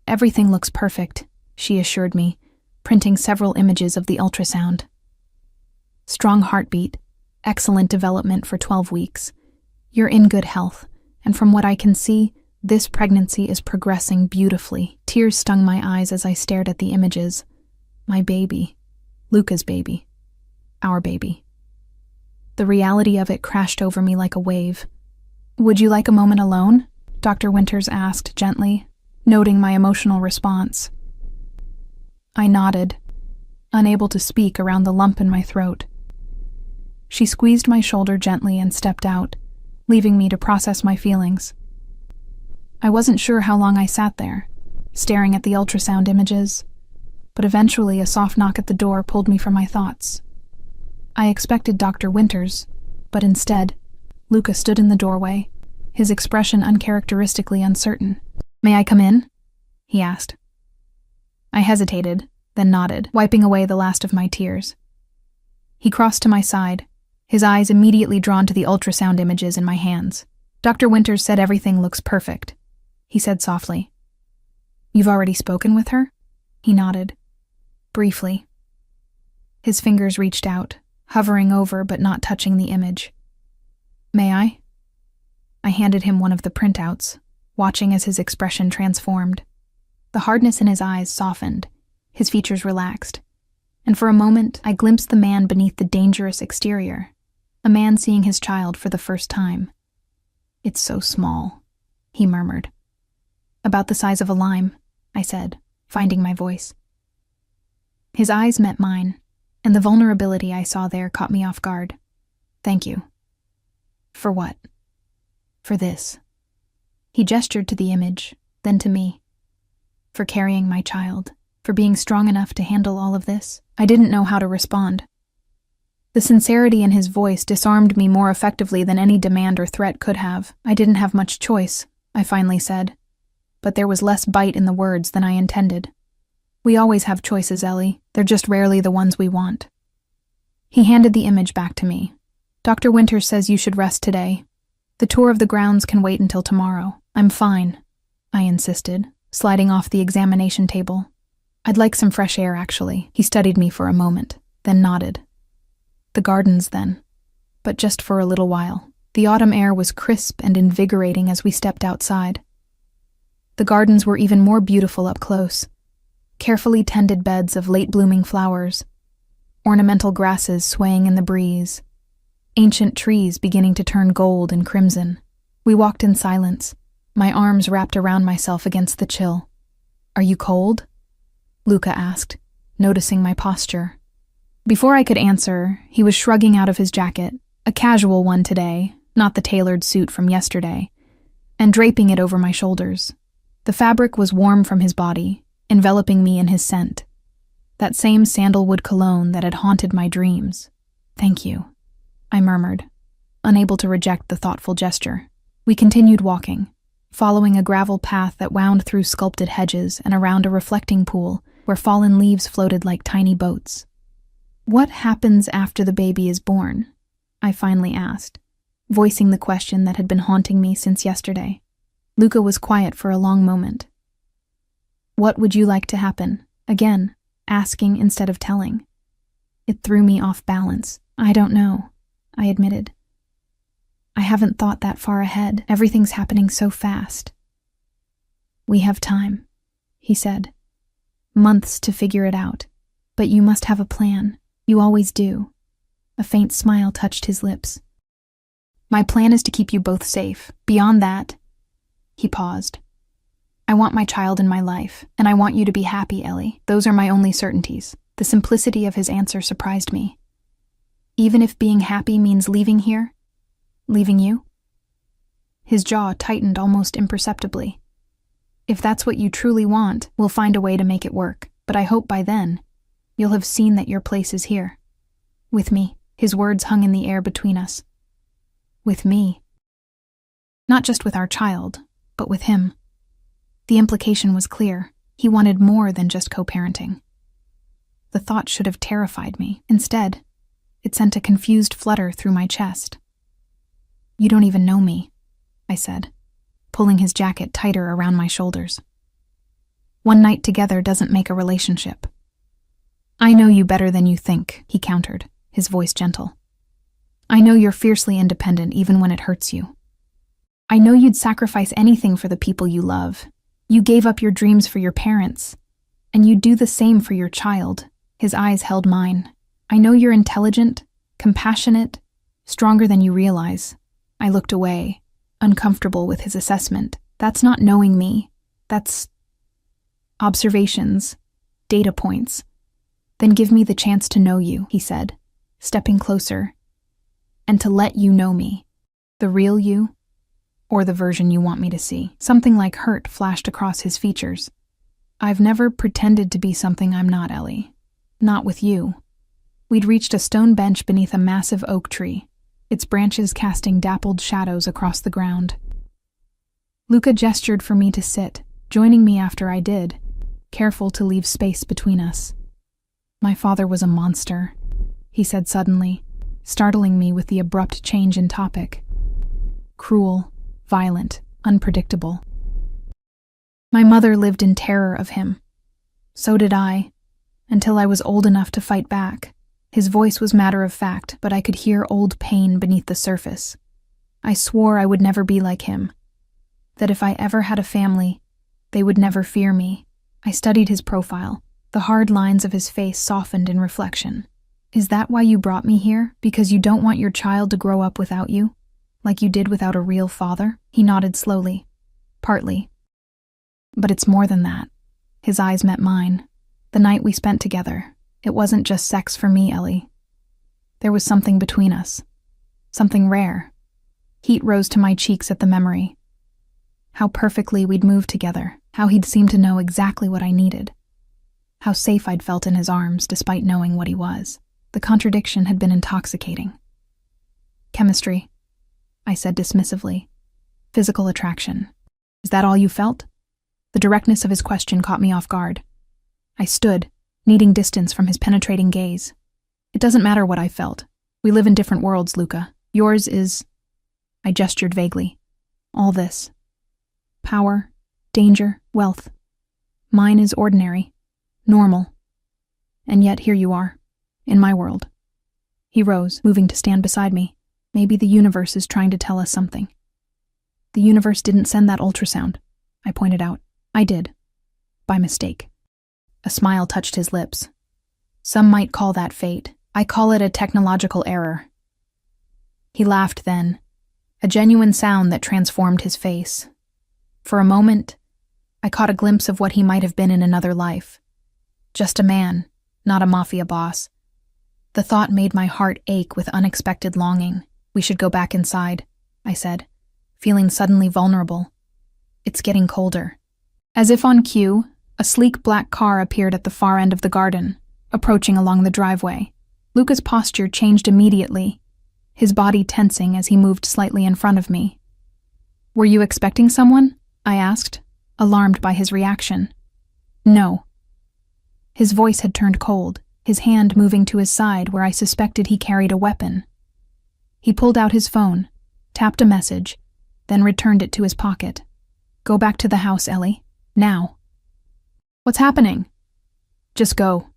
"Everything looks perfect," she assured me, printing several images of the ultrasound. "Strong heartbeat, excellent development for 12 weeks. You're in good health, and from what I can see, this pregnancy is progressing beautifully." Tears stung my eyes as I stared at the images. My baby. Luca's baby. Our baby. The reality of it crashed over me like a wave. "Would you like a moment alone?" Dr. Winters asked gently, noting my emotional response. I nodded, unable to speak around the lump in my throat. She squeezed my shoulder gently and stepped out, leaving me to process my feelings. I wasn't sure how long I sat there, staring at the ultrasound images, but eventually a soft knock at the door pulled me from my thoughts. I expected Dr. Winters, but instead, Luca stood in the doorway, his expression uncharacteristically uncertain. "May I come in?" he asked. I hesitated, then nodded, wiping away the last of my tears. He crossed to my side, his eyes immediately drawn to the ultrasound images in my hands. "Dr. Winters said everything looks perfect," he said softly. "You've already spoken with her?" He nodded. Briefly. His fingers reached out, hovering over but not touching the image. "May I?" I handed him one of the printouts, watching as his expression transformed. The hardness in his eyes softened, his features relaxed, and for a moment I glimpsed the man beneath the dangerous exterior, a man seeing his child for the first time. "It's so small," he murmured. "About the size of a lime," I said, finding my voice. His eyes met mine, and the vulnerability I saw there caught me off guard. "Thank you." "For what?" "For this." He gestured to the image, then to me. "For carrying my child, for being strong enough to handle all of this." I didn't know how to respond. The sincerity in his voice disarmed me more effectively than any demand or threat could have. "I didn't have much choice," I finally said, but there was less bite in the words than I intended. "We always have choices, Ellie. They're just rarely the ones we want." He handed the image back to me. "Dr. Winters says you should rest today. The tour of the grounds can wait until tomorrow." "I'm fine," I insisted, sliding off the examination table. "I'd like some fresh air, actually." He studied me for a moment, then nodded. "The gardens, then. But just for a little while." The autumn air was crisp and invigorating as we stepped outside. The gardens were even more beautiful up close. Carefully tended beds of late-blooming flowers, ornamental grasses swaying in the breeze, ancient trees beginning to turn gold and crimson. We walked in silence, my arms wrapped around myself against the chill. "Are you cold?" Luca asked, noticing my posture. Before I could answer, he was shrugging out of his jacket, a casual one today, not the tailored suit from yesterday, and draping it over my shoulders. The fabric was warm from his body, enveloping me in his scent, that same sandalwood cologne that had haunted my dreams. "Thank you," I murmured, unable to reject the thoughtful gesture. We continued walking, following a gravel path that wound through sculpted hedges and around a reflecting pool where fallen leaves floated like tiny boats. "What happens after the baby is born?" I finally asked, voicing the question that had been haunting me since yesterday. Luca was quiet for a long moment. "What would you like to happen?" Again, asking instead of telling. It threw me off balance. "I don't know," I admitted. "I haven't thought that far ahead. Everything's happening so fast." "We have time," he said. "Months to figure it out. But you must have a plan. You always do." A faint smile touched his lips. "My plan is to keep you both safe. Beyond that..." He paused. "I want my child in my life, and I want you to be happy, Ellie. Those are my only certainties." The simplicity of his answer surprised me. "Even if being happy means leaving here? Leaving you?" His jaw tightened almost imperceptibly. "If that's what you truly want, we'll find a way to make it work. But I hope by then, you'll have seen that your place is here. With me." His words hung in the air between us. With me. Not just with our child, but with him. The implication was clear. He wanted more than just co-parenting. The thought should have terrified me. Instead, it sent a confused flutter through my chest. "You don't even know me," I said, pulling his jacket tighter around my shoulders. "One night together doesn't make a relationship." "I know you better than you think," he countered, his voice gentle. "I know you're fiercely independent even when it hurts you. I know you'd sacrifice anything for the people you love. You gave up your dreams for your parents, and you'd do the same for your child." His eyes held mine. "I know you're intelligent, compassionate, stronger than you realize." I looked away, uncomfortable with his assessment. "That's not knowing me. That's observations, data points." "Then give me the chance to know you," he said, stepping closer, "and to let you know me. The real you, or the version you want me to see." Something like hurt flashed across his features. "I've never pretended to be something I'm not, Ellie. Not with you." We'd reached a stone bench beneath a massive oak tree, its branches casting dappled shadows across the ground. Luca gestured for me to sit, joining me after I did, careful to leave space between us. "My father was a monster," he said suddenly, startling me with the abrupt change in topic. "Cruel, violent, unpredictable. My mother lived in terror of him. So did I, until I was old enough to fight back." His voice was matter of fact, but I could hear old pain beneath the surface. I swore I would never be like him, that if I ever had a family, they would never fear me. I studied his profile. The hard lines of his face softened in reflection. "Is that why you brought me here? Because you don't want your child to grow up without you? Like you did without a real father?" He nodded slowly. "Partly. But it's more than that." His eyes met mine. "The night we spent together, it wasn't just sex for me, Ellie. There was something between us. Something rare." Heat rose to my cheeks at the memory. How perfectly we'd moved together. How he'd seemed to know exactly what I needed. How safe I'd felt in his arms despite knowing what he was. The contradiction had been intoxicating. "Chemistry," I said dismissively. "Physical attraction. Is that all you felt?" The directness of his question caught me off guard. I stood, needing distance from his penetrating gaze. "It doesn't matter what I felt. We live in different worlds, Luca. Yours is..." I gestured vaguely. "All this. Power, danger, wealth. Mine is ordinary, normal. And yet here you are, in my world." He rose, moving to stand beside me. "Maybe the universe is trying to tell us something." "The universe didn't send that ultrasound," I pointed out. "I did. By mistake." A smile touched his lips. "Some might call that fate. I call it a technological error." He laughed then, a genuine sound that transformed his face. For a moment, I caught a glimpse of what he might have been in another life. Just a man, not a mafia boss. The thought made my heart ache with unexpected longing. "We should go back inside," I said, feeling suddenly vulnerable. "It's getting colder." As if on cue, a sleek black car appeared at the far end of the garden, approaching along the driveway. Luca's posture changed immediately, his body tensing as he moved slightly in front of me. "Were you expecting someone?" I asked, alarmed by his reaction. "No." His voice had turned cold, his hand moving to his side where I suspected he carried a weapon. He pulled out his phone, tapped a message, then returned it to his pocket. "Go back to the house, Ellie. Now." "What's happening?" "Just go,"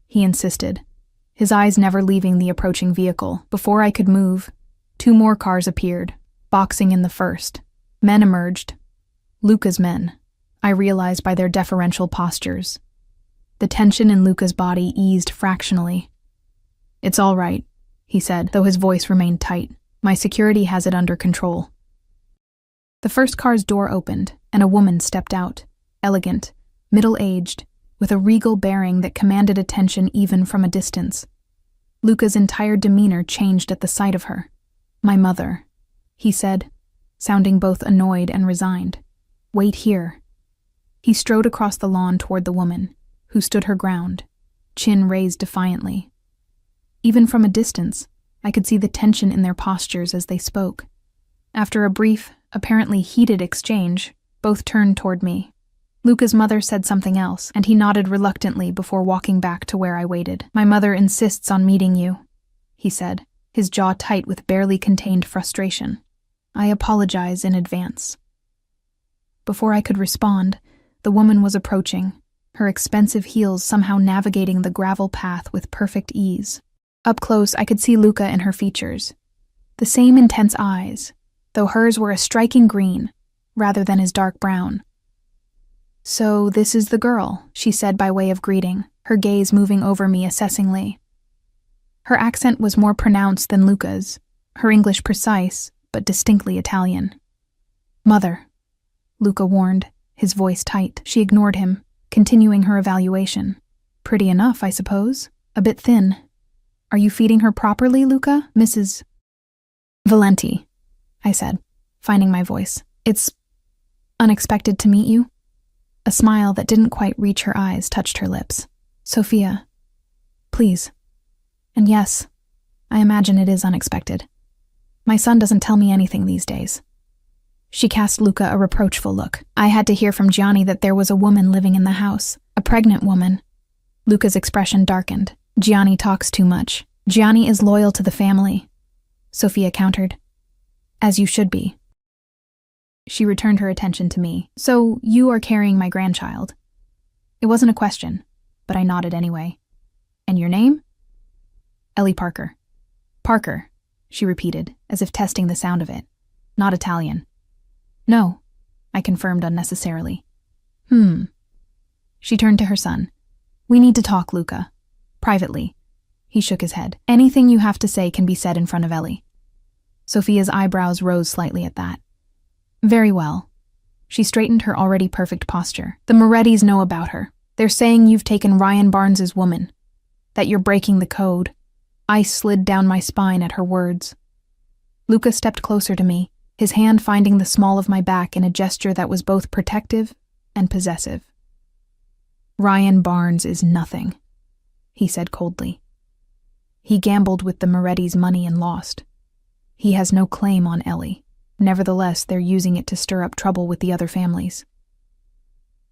he insisted, his eyes never leaving the approaching vehicle. Before I could move, 2 more cars appeared, boxing in the first. Men emerged. Luca's men, I realized by their deferential postures. The tension in Luca's body eased fractionally. "It's all right," he said, though his voice remained tight. "My security has it under control." The first car's door opened, and a woman stepped out, elegant, middle-aged, with a regal bearing that commanded attention even from a distance. Luca's entire demeanor changed at the sight of her. "My mother," he said, sounding both annoyed and resigned. "Wait here." He strode across the lawn toward the woman, who stood her ground, chin raised defiantly. Even from a distance, I could see the tension in their postures as they spoke. After a brief, apparently heated exchange, both turned toward me. Luca's mother said something else, and he nodded reluctantly before walking back to where I waited. "My mother insists on meeting you," he said, his jaw tight with barely contained frustration. "I apologize in advance." Before I could respond, the woman was approaching, her expensive heels somehow navigating the gravel path with perfect ease. Up close, I could see Luca in her features. The same intense eyes, though hers were a striking green, rather than his dark brown. "So this is the girl," she said by way of greeting, her gaze moving over me assessingly. Her accent was more pronounced than Luca's, her English precise, but distinctly Italian. "Mother," Luca warned, his voice tight. She ignored him, continuing her evaluation. "Pretty enough, I suppose. A bit thin. Are you feeding her properly, Luca, Mrs. Valenti?" I said, finding my voice. "It's unexpected to meet you." A smile that didn't quite reach her eyes touched her lips. "Sophia, please. And yes, I imagine it is unexpected. My son doesn't tell me anything these days." She cast Luca a reproachful look. "I had to hear from Gianni that there was a woman living in the house, a pregnant woman." Luca's expression darkened. "Gianni talks too much. Gianni is loyal to the family," Sophia countered. "As you should be." She returned her attention to me. "So you are carrying my grandchild?" It wasn't a question, but I nodded anyway. "And your name?" "Ellie Parker." "Parker," she repeated, as if testing the sound of it. "Not Italian." "No," I confirmed unnecessarily. She turned to her son. "We need to talk, Luca. Privately." He shook his head. "Anything you have to say can be said in front of Ellie." Sophia's eyebrows rose slightly at that. "Very well." She straightened her already perfect posture. "The Morettis know about her. They're saying you've taken Ryan Barnes's woman. That you're breaking the code." Ice slid down my spine at her words. Luca stepped closer to me, his hand finding the small of my back in a gesture that was both protective and possessive. "Ryan Barnes is nothing," he said coldly. "He gambled with the Moretti's money and lost. He has no claim on Ellie. Nevertheless, they're using it to stir up trouble with the other families."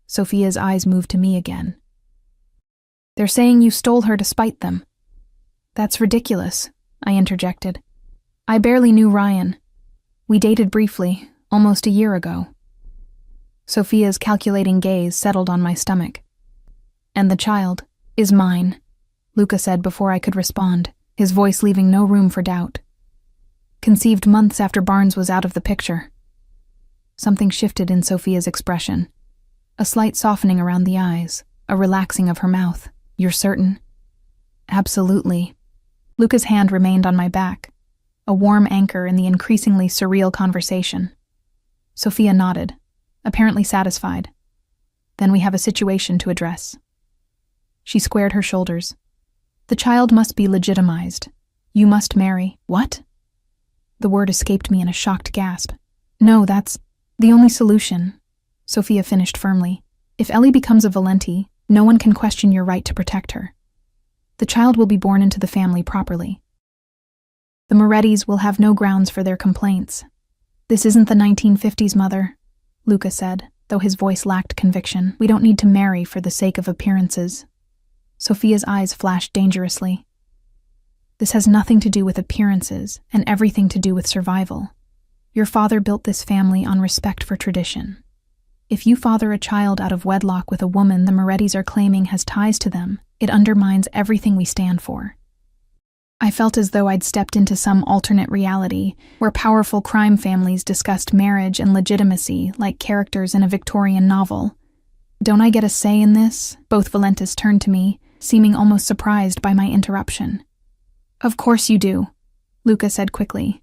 Sophia's eyes moved to me again. "They're saying you stole her to spite them." "That's ridiculous," I interjected. "I barely knew Ryan. We dated briefly, almost a year ago." Sophia's calculating gaze settled on my stomach. "And the child is mine," Luca said before I could respond, his voice leaving no room for doubt. "Conceived months after Barnes was out of the picture." Something shifted in Sophia's expression. A slight softening around the eyes, a relaxing of her mouth. "You're certain?" "Absolutely." Luca's hand remained on my back, a warm anchor in the increasingly surreal conversation. Sophia nodded, apparently satisfied. "Then we have a situation to address." She squared her shoulders. "The child must be legitimized. You must marry." "What?" The word escaped me in a shocked gasp. "No, that's the only solution," Sophia finished firmly. "If Ellie becomes a Valenti, no one can question your right to protect her. The child will be born into the family properly. The Morettis will have no grounds for their complaints. This isn't the 1950s, Mother," Luca said, though his voice lacked conviction. "We don't need to marry for the sake of appearances." Sophia's eyes flashed dangerously. This has nothing to do with appearances and everything to do with survival. Your father built this family on respect for tradition. If you father a child out of wedlock with a woman the Morettis are claiming has ties to them, it undermines everything we stand for. I felt as though I'd stepped into some alternate reality where powerful crime families discussed marriage and legitimacy like characters in a Victorian novel. Don't I get a say in this? Both Valentis turned to me, seeming almost surprised by my interruption. Of course you do, Luca said quickly,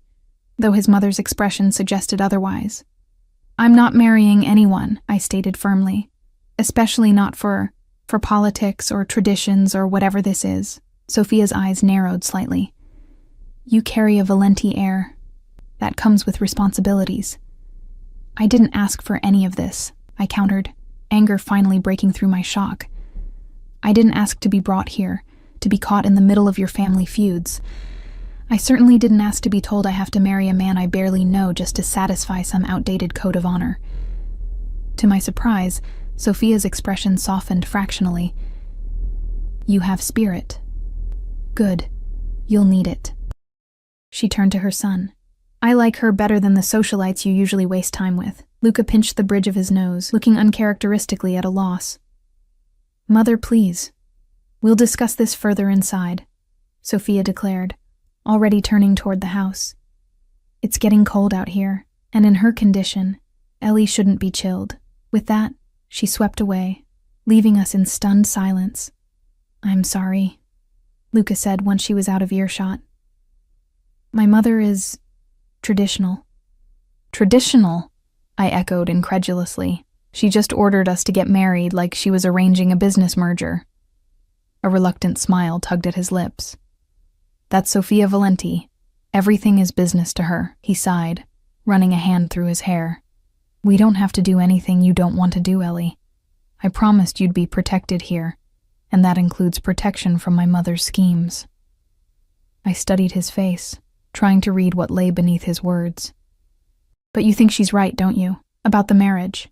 though his mother's expression suggested otherwise. I'm not marrying anyone, I stated firmly, especially not for politics or traditions or whatever this is. Sophia's eyes narrowed slightly. You carry a Valenti air. That comes with responsibilities. I didn't ask for any of this, I countered, anger finally breaking through my shock. I didn't ask to be brought here, to be caught in the middle of your family feuds. I certainly didn't ask to be told I have to marry a man I barely know just to satisfy some outdated code of honor. To my surprise, Sophia's expression softened fractionally. You have spirit. Good. You'll need it. She turned to her son. I like her better than the socialites you usually waste time with. Luca pinched the bridge of his nose, looking uncharacteristically at a loss. Mother, please. We'll discuss this further inside, Sophia declared, already turning toward the house. It's getting cold out here, and in her condition, Ellie shouldn't be chilled. With that, she swept away, leaving us in stunned silence. I'm sorry, Luca said once she was out of earshot. My mother is traditional. Traditional? I echoed incredulously. She just ordered us to get married like she was arranging a business merger. A reluctant smile tugged at his lips. That's Sophia Valenti. Everything is business to her, he sighed, running a hand through his hair. We don't have to do anything you don't want to do, Ellie. I promised you'd be protected here, and that includes protection from my mother's schemes. I studied his face, trying to read what lay beneath his words. But you think she's right, don't you? About the marriage?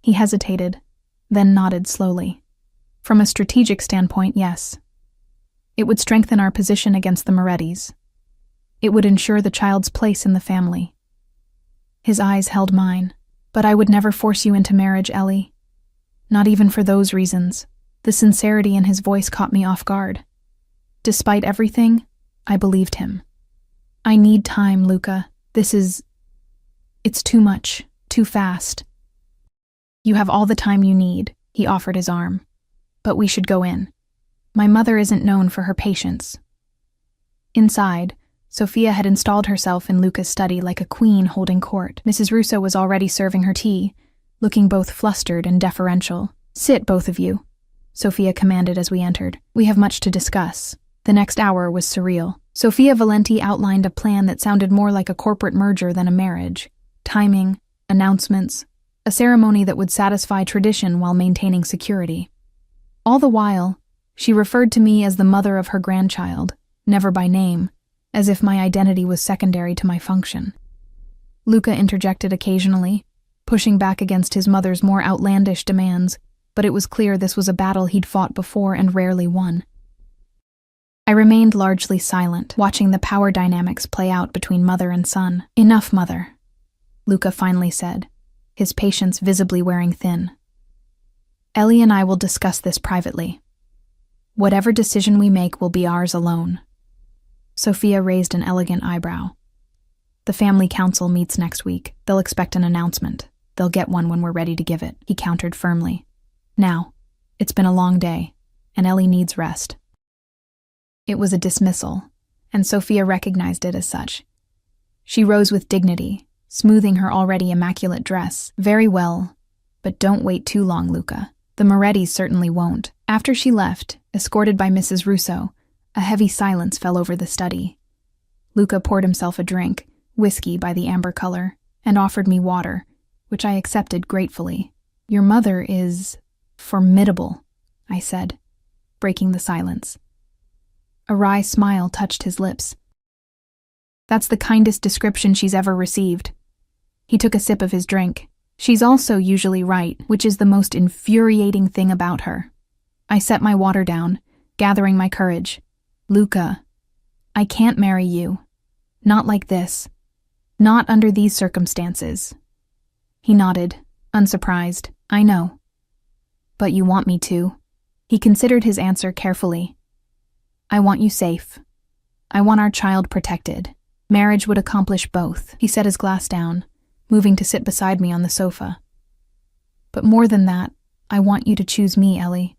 He hesitated, then nodded slowly. From a strategic standpoint, yes. It would strengthen our position against the Morettis. It would ensure the child's place in the family. His eyes held mine. But I would never force you into marriage, Ellie. Not even for those reasons. The sincerity in his voice caught me off guard. Despite everything, I believed him. I need time, Luca. It's too much, too fast. You have all the time you need, he offered his arm. But we should go in. My mother isn't known for her patience. Inside, Sophia had installed herself in Luca's study like a queen holding court. Mrs. Russo was already serving her tea, looking both flustered and deferential. Sit, both of you, Sophia commanded as we entered. We have much to discuss. The next hour was surreal. Sophia Valenti outlined a plan that sounded more like a corporate merger than a marriage. Timing, announcements, a ceremony that would satisfy tradition while maintaining security. All the while, she referred to me as the mother of her grandchild, never by name, as if my identity was secondary to my function. Luca interjected occasionally, pushing back against his mother's more outlandish demands, but it was clear this was a battle he'd fought before and rarely won. I remained largely silent, watching the power dynamics play out between mother and son. Enough, mother, Luca finally said, his patience visibly wearing thin. Ellie and I will discuss this privately. Whatever decision we make will be ours alone. Sophia raised an elegant eyebrow. The family council meets next week. They'll expect an announcement. They'll get one when we're ready to give it, he countered firmly. Now, it's been a long day, and Ellie needs rest. It was a dismissal, and Sophia recognized it as such. She rose with dignity, smoothing her already immaculate dress. Very well, but don't wait too long, Luca. The Morettis certainly won't. After she left, escorted by Mrs. Russo, a heavy silence fell over the study. Luca poured himself a drink, whiskey by the amber color, and offered me water, which I accepted gratefully. Your mother is formidable, I said, breaking the silence. A wry smile touched his lips. That's the kindest description she's ever received. He took a sip of his drink. She's also usually right, which is the most infuriating thing about her. I set my water down, gathering my courage. "Luca, I can't marry you. Not like this. Not under these circumstances." He nodded, unsurprised. "I know. But you want me to." He considered his answer carefully. "I want you safe. I want our child protected. Marriage would accomplish both." He set his glass down, moving to sit beside me on the sofa. "But more than that, I want you to choose me, Ellie.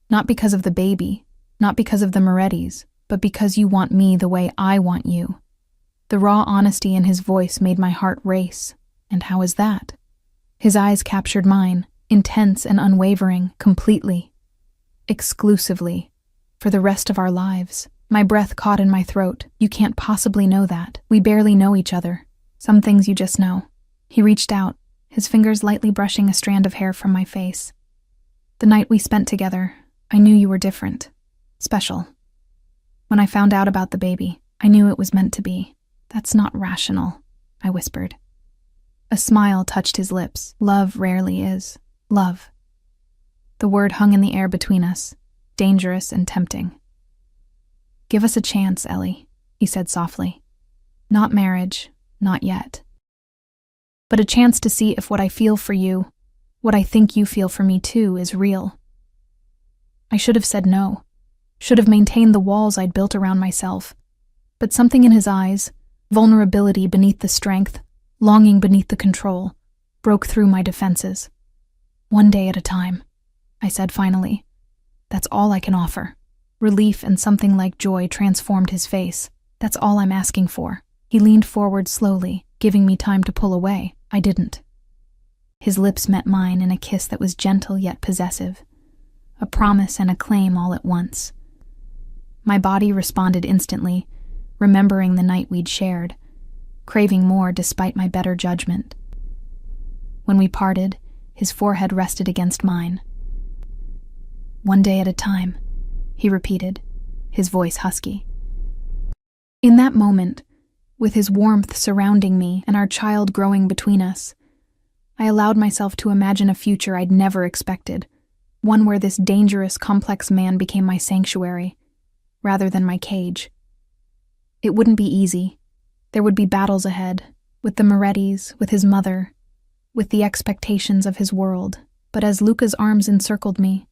Not because of the baby, not because of the Morettis, but because you want me the way I want you." The raw honesty in his voice made my heart race. And how is that? His eyes captured mine, intense and unwavering, completely, exclusively, for the rest of our lives. My breath caught in my throat. "You can't possibly know that. We barely know each other. Some things you just know." He reached out, his fingers lightly brushing a strand of hair from my face. "The night we spent together, I knew you were different, special. When I found out about the baby, I knew it was meant to be." "That's not rational," I whispered. A smile touched his lips. "Love rarely is. Love." The word hung in the air between us, dangerous and tempting. "Give us a chance, Ellie," he said softly. "Not marriage, not yet. But a chance to see if what I feel for you, what I think you feel for me too, is real." I should have said no, should have maintained the walls I'd built around myself. But something in his eyes, vulnerability beneath the strength, longing beneath the control, broke through my defenses. "One day at a time," I said finally. "That's all I can offer." Relief and something like joy transformed his face. "That's all I'm asking for." He leaned forward slowly, giving me time to pull away. I didn't. His lips met mine in a kiss that was gentle yet possessive, a promise and a claim all at once. My body responded instantly, remembering the night we'd shared, craving more despite my better judgment. When we parted, his forehead rested against mine. "One day at a time," he repeated, his voice husky. In that moment, with his warmth surrounding me and our child growing between us, I allowed myself to imagine a future I'd never expected, one where this dangerous, complex man became my sanctuary, rather than my cage. It wouldn't be easy. There would be battles ahead, with the Morettis, with his mother, with the expectations of his world. But as Luca's arms encircled me,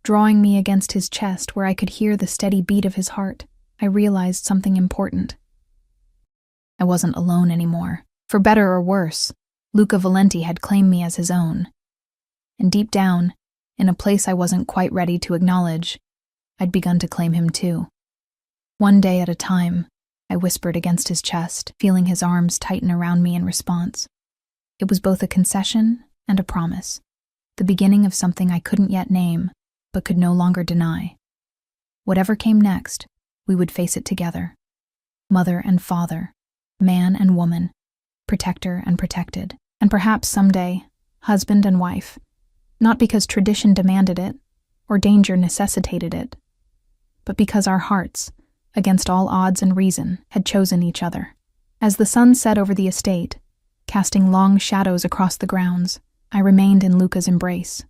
drawing me against his chest where I could hear the steady beat of his heart, I realized something important. I wasn't alone anymore. For better or worse, Luca Valenti had claimed me as his own. And deep down, in a place I wasn't quite ready to acknowledge, I'd begun to claim him too. "One day at a time," I whispered against his chest, feeling his arms tighten around me in response. It was both a concession and a promise, the beginning of something I couldn't yet name, but could no longer deny. Whatever came next, we would face it together. Mother and father, man and woman, protector and protected, and perhaps someday, husband and wife, not because tradition demanded it, or danger necessitated it, but because our hearts, against all odds and reason, had chosen each other. As the sun set over the estate, casting long shadows across the grounds, I remained in Luca's embrace.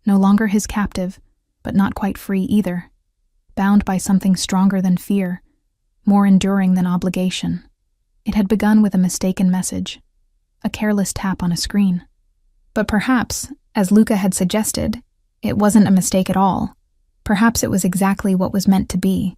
No longer his captive, but not quite free either, bound by something stronger than fear, more enduring than obligation. It had begun with a mistaken message, a careless tap on a screen. But perhaps, as Luca had suggested, it wasn't a mistake at all. Perhaps it was exactly what was meant to be.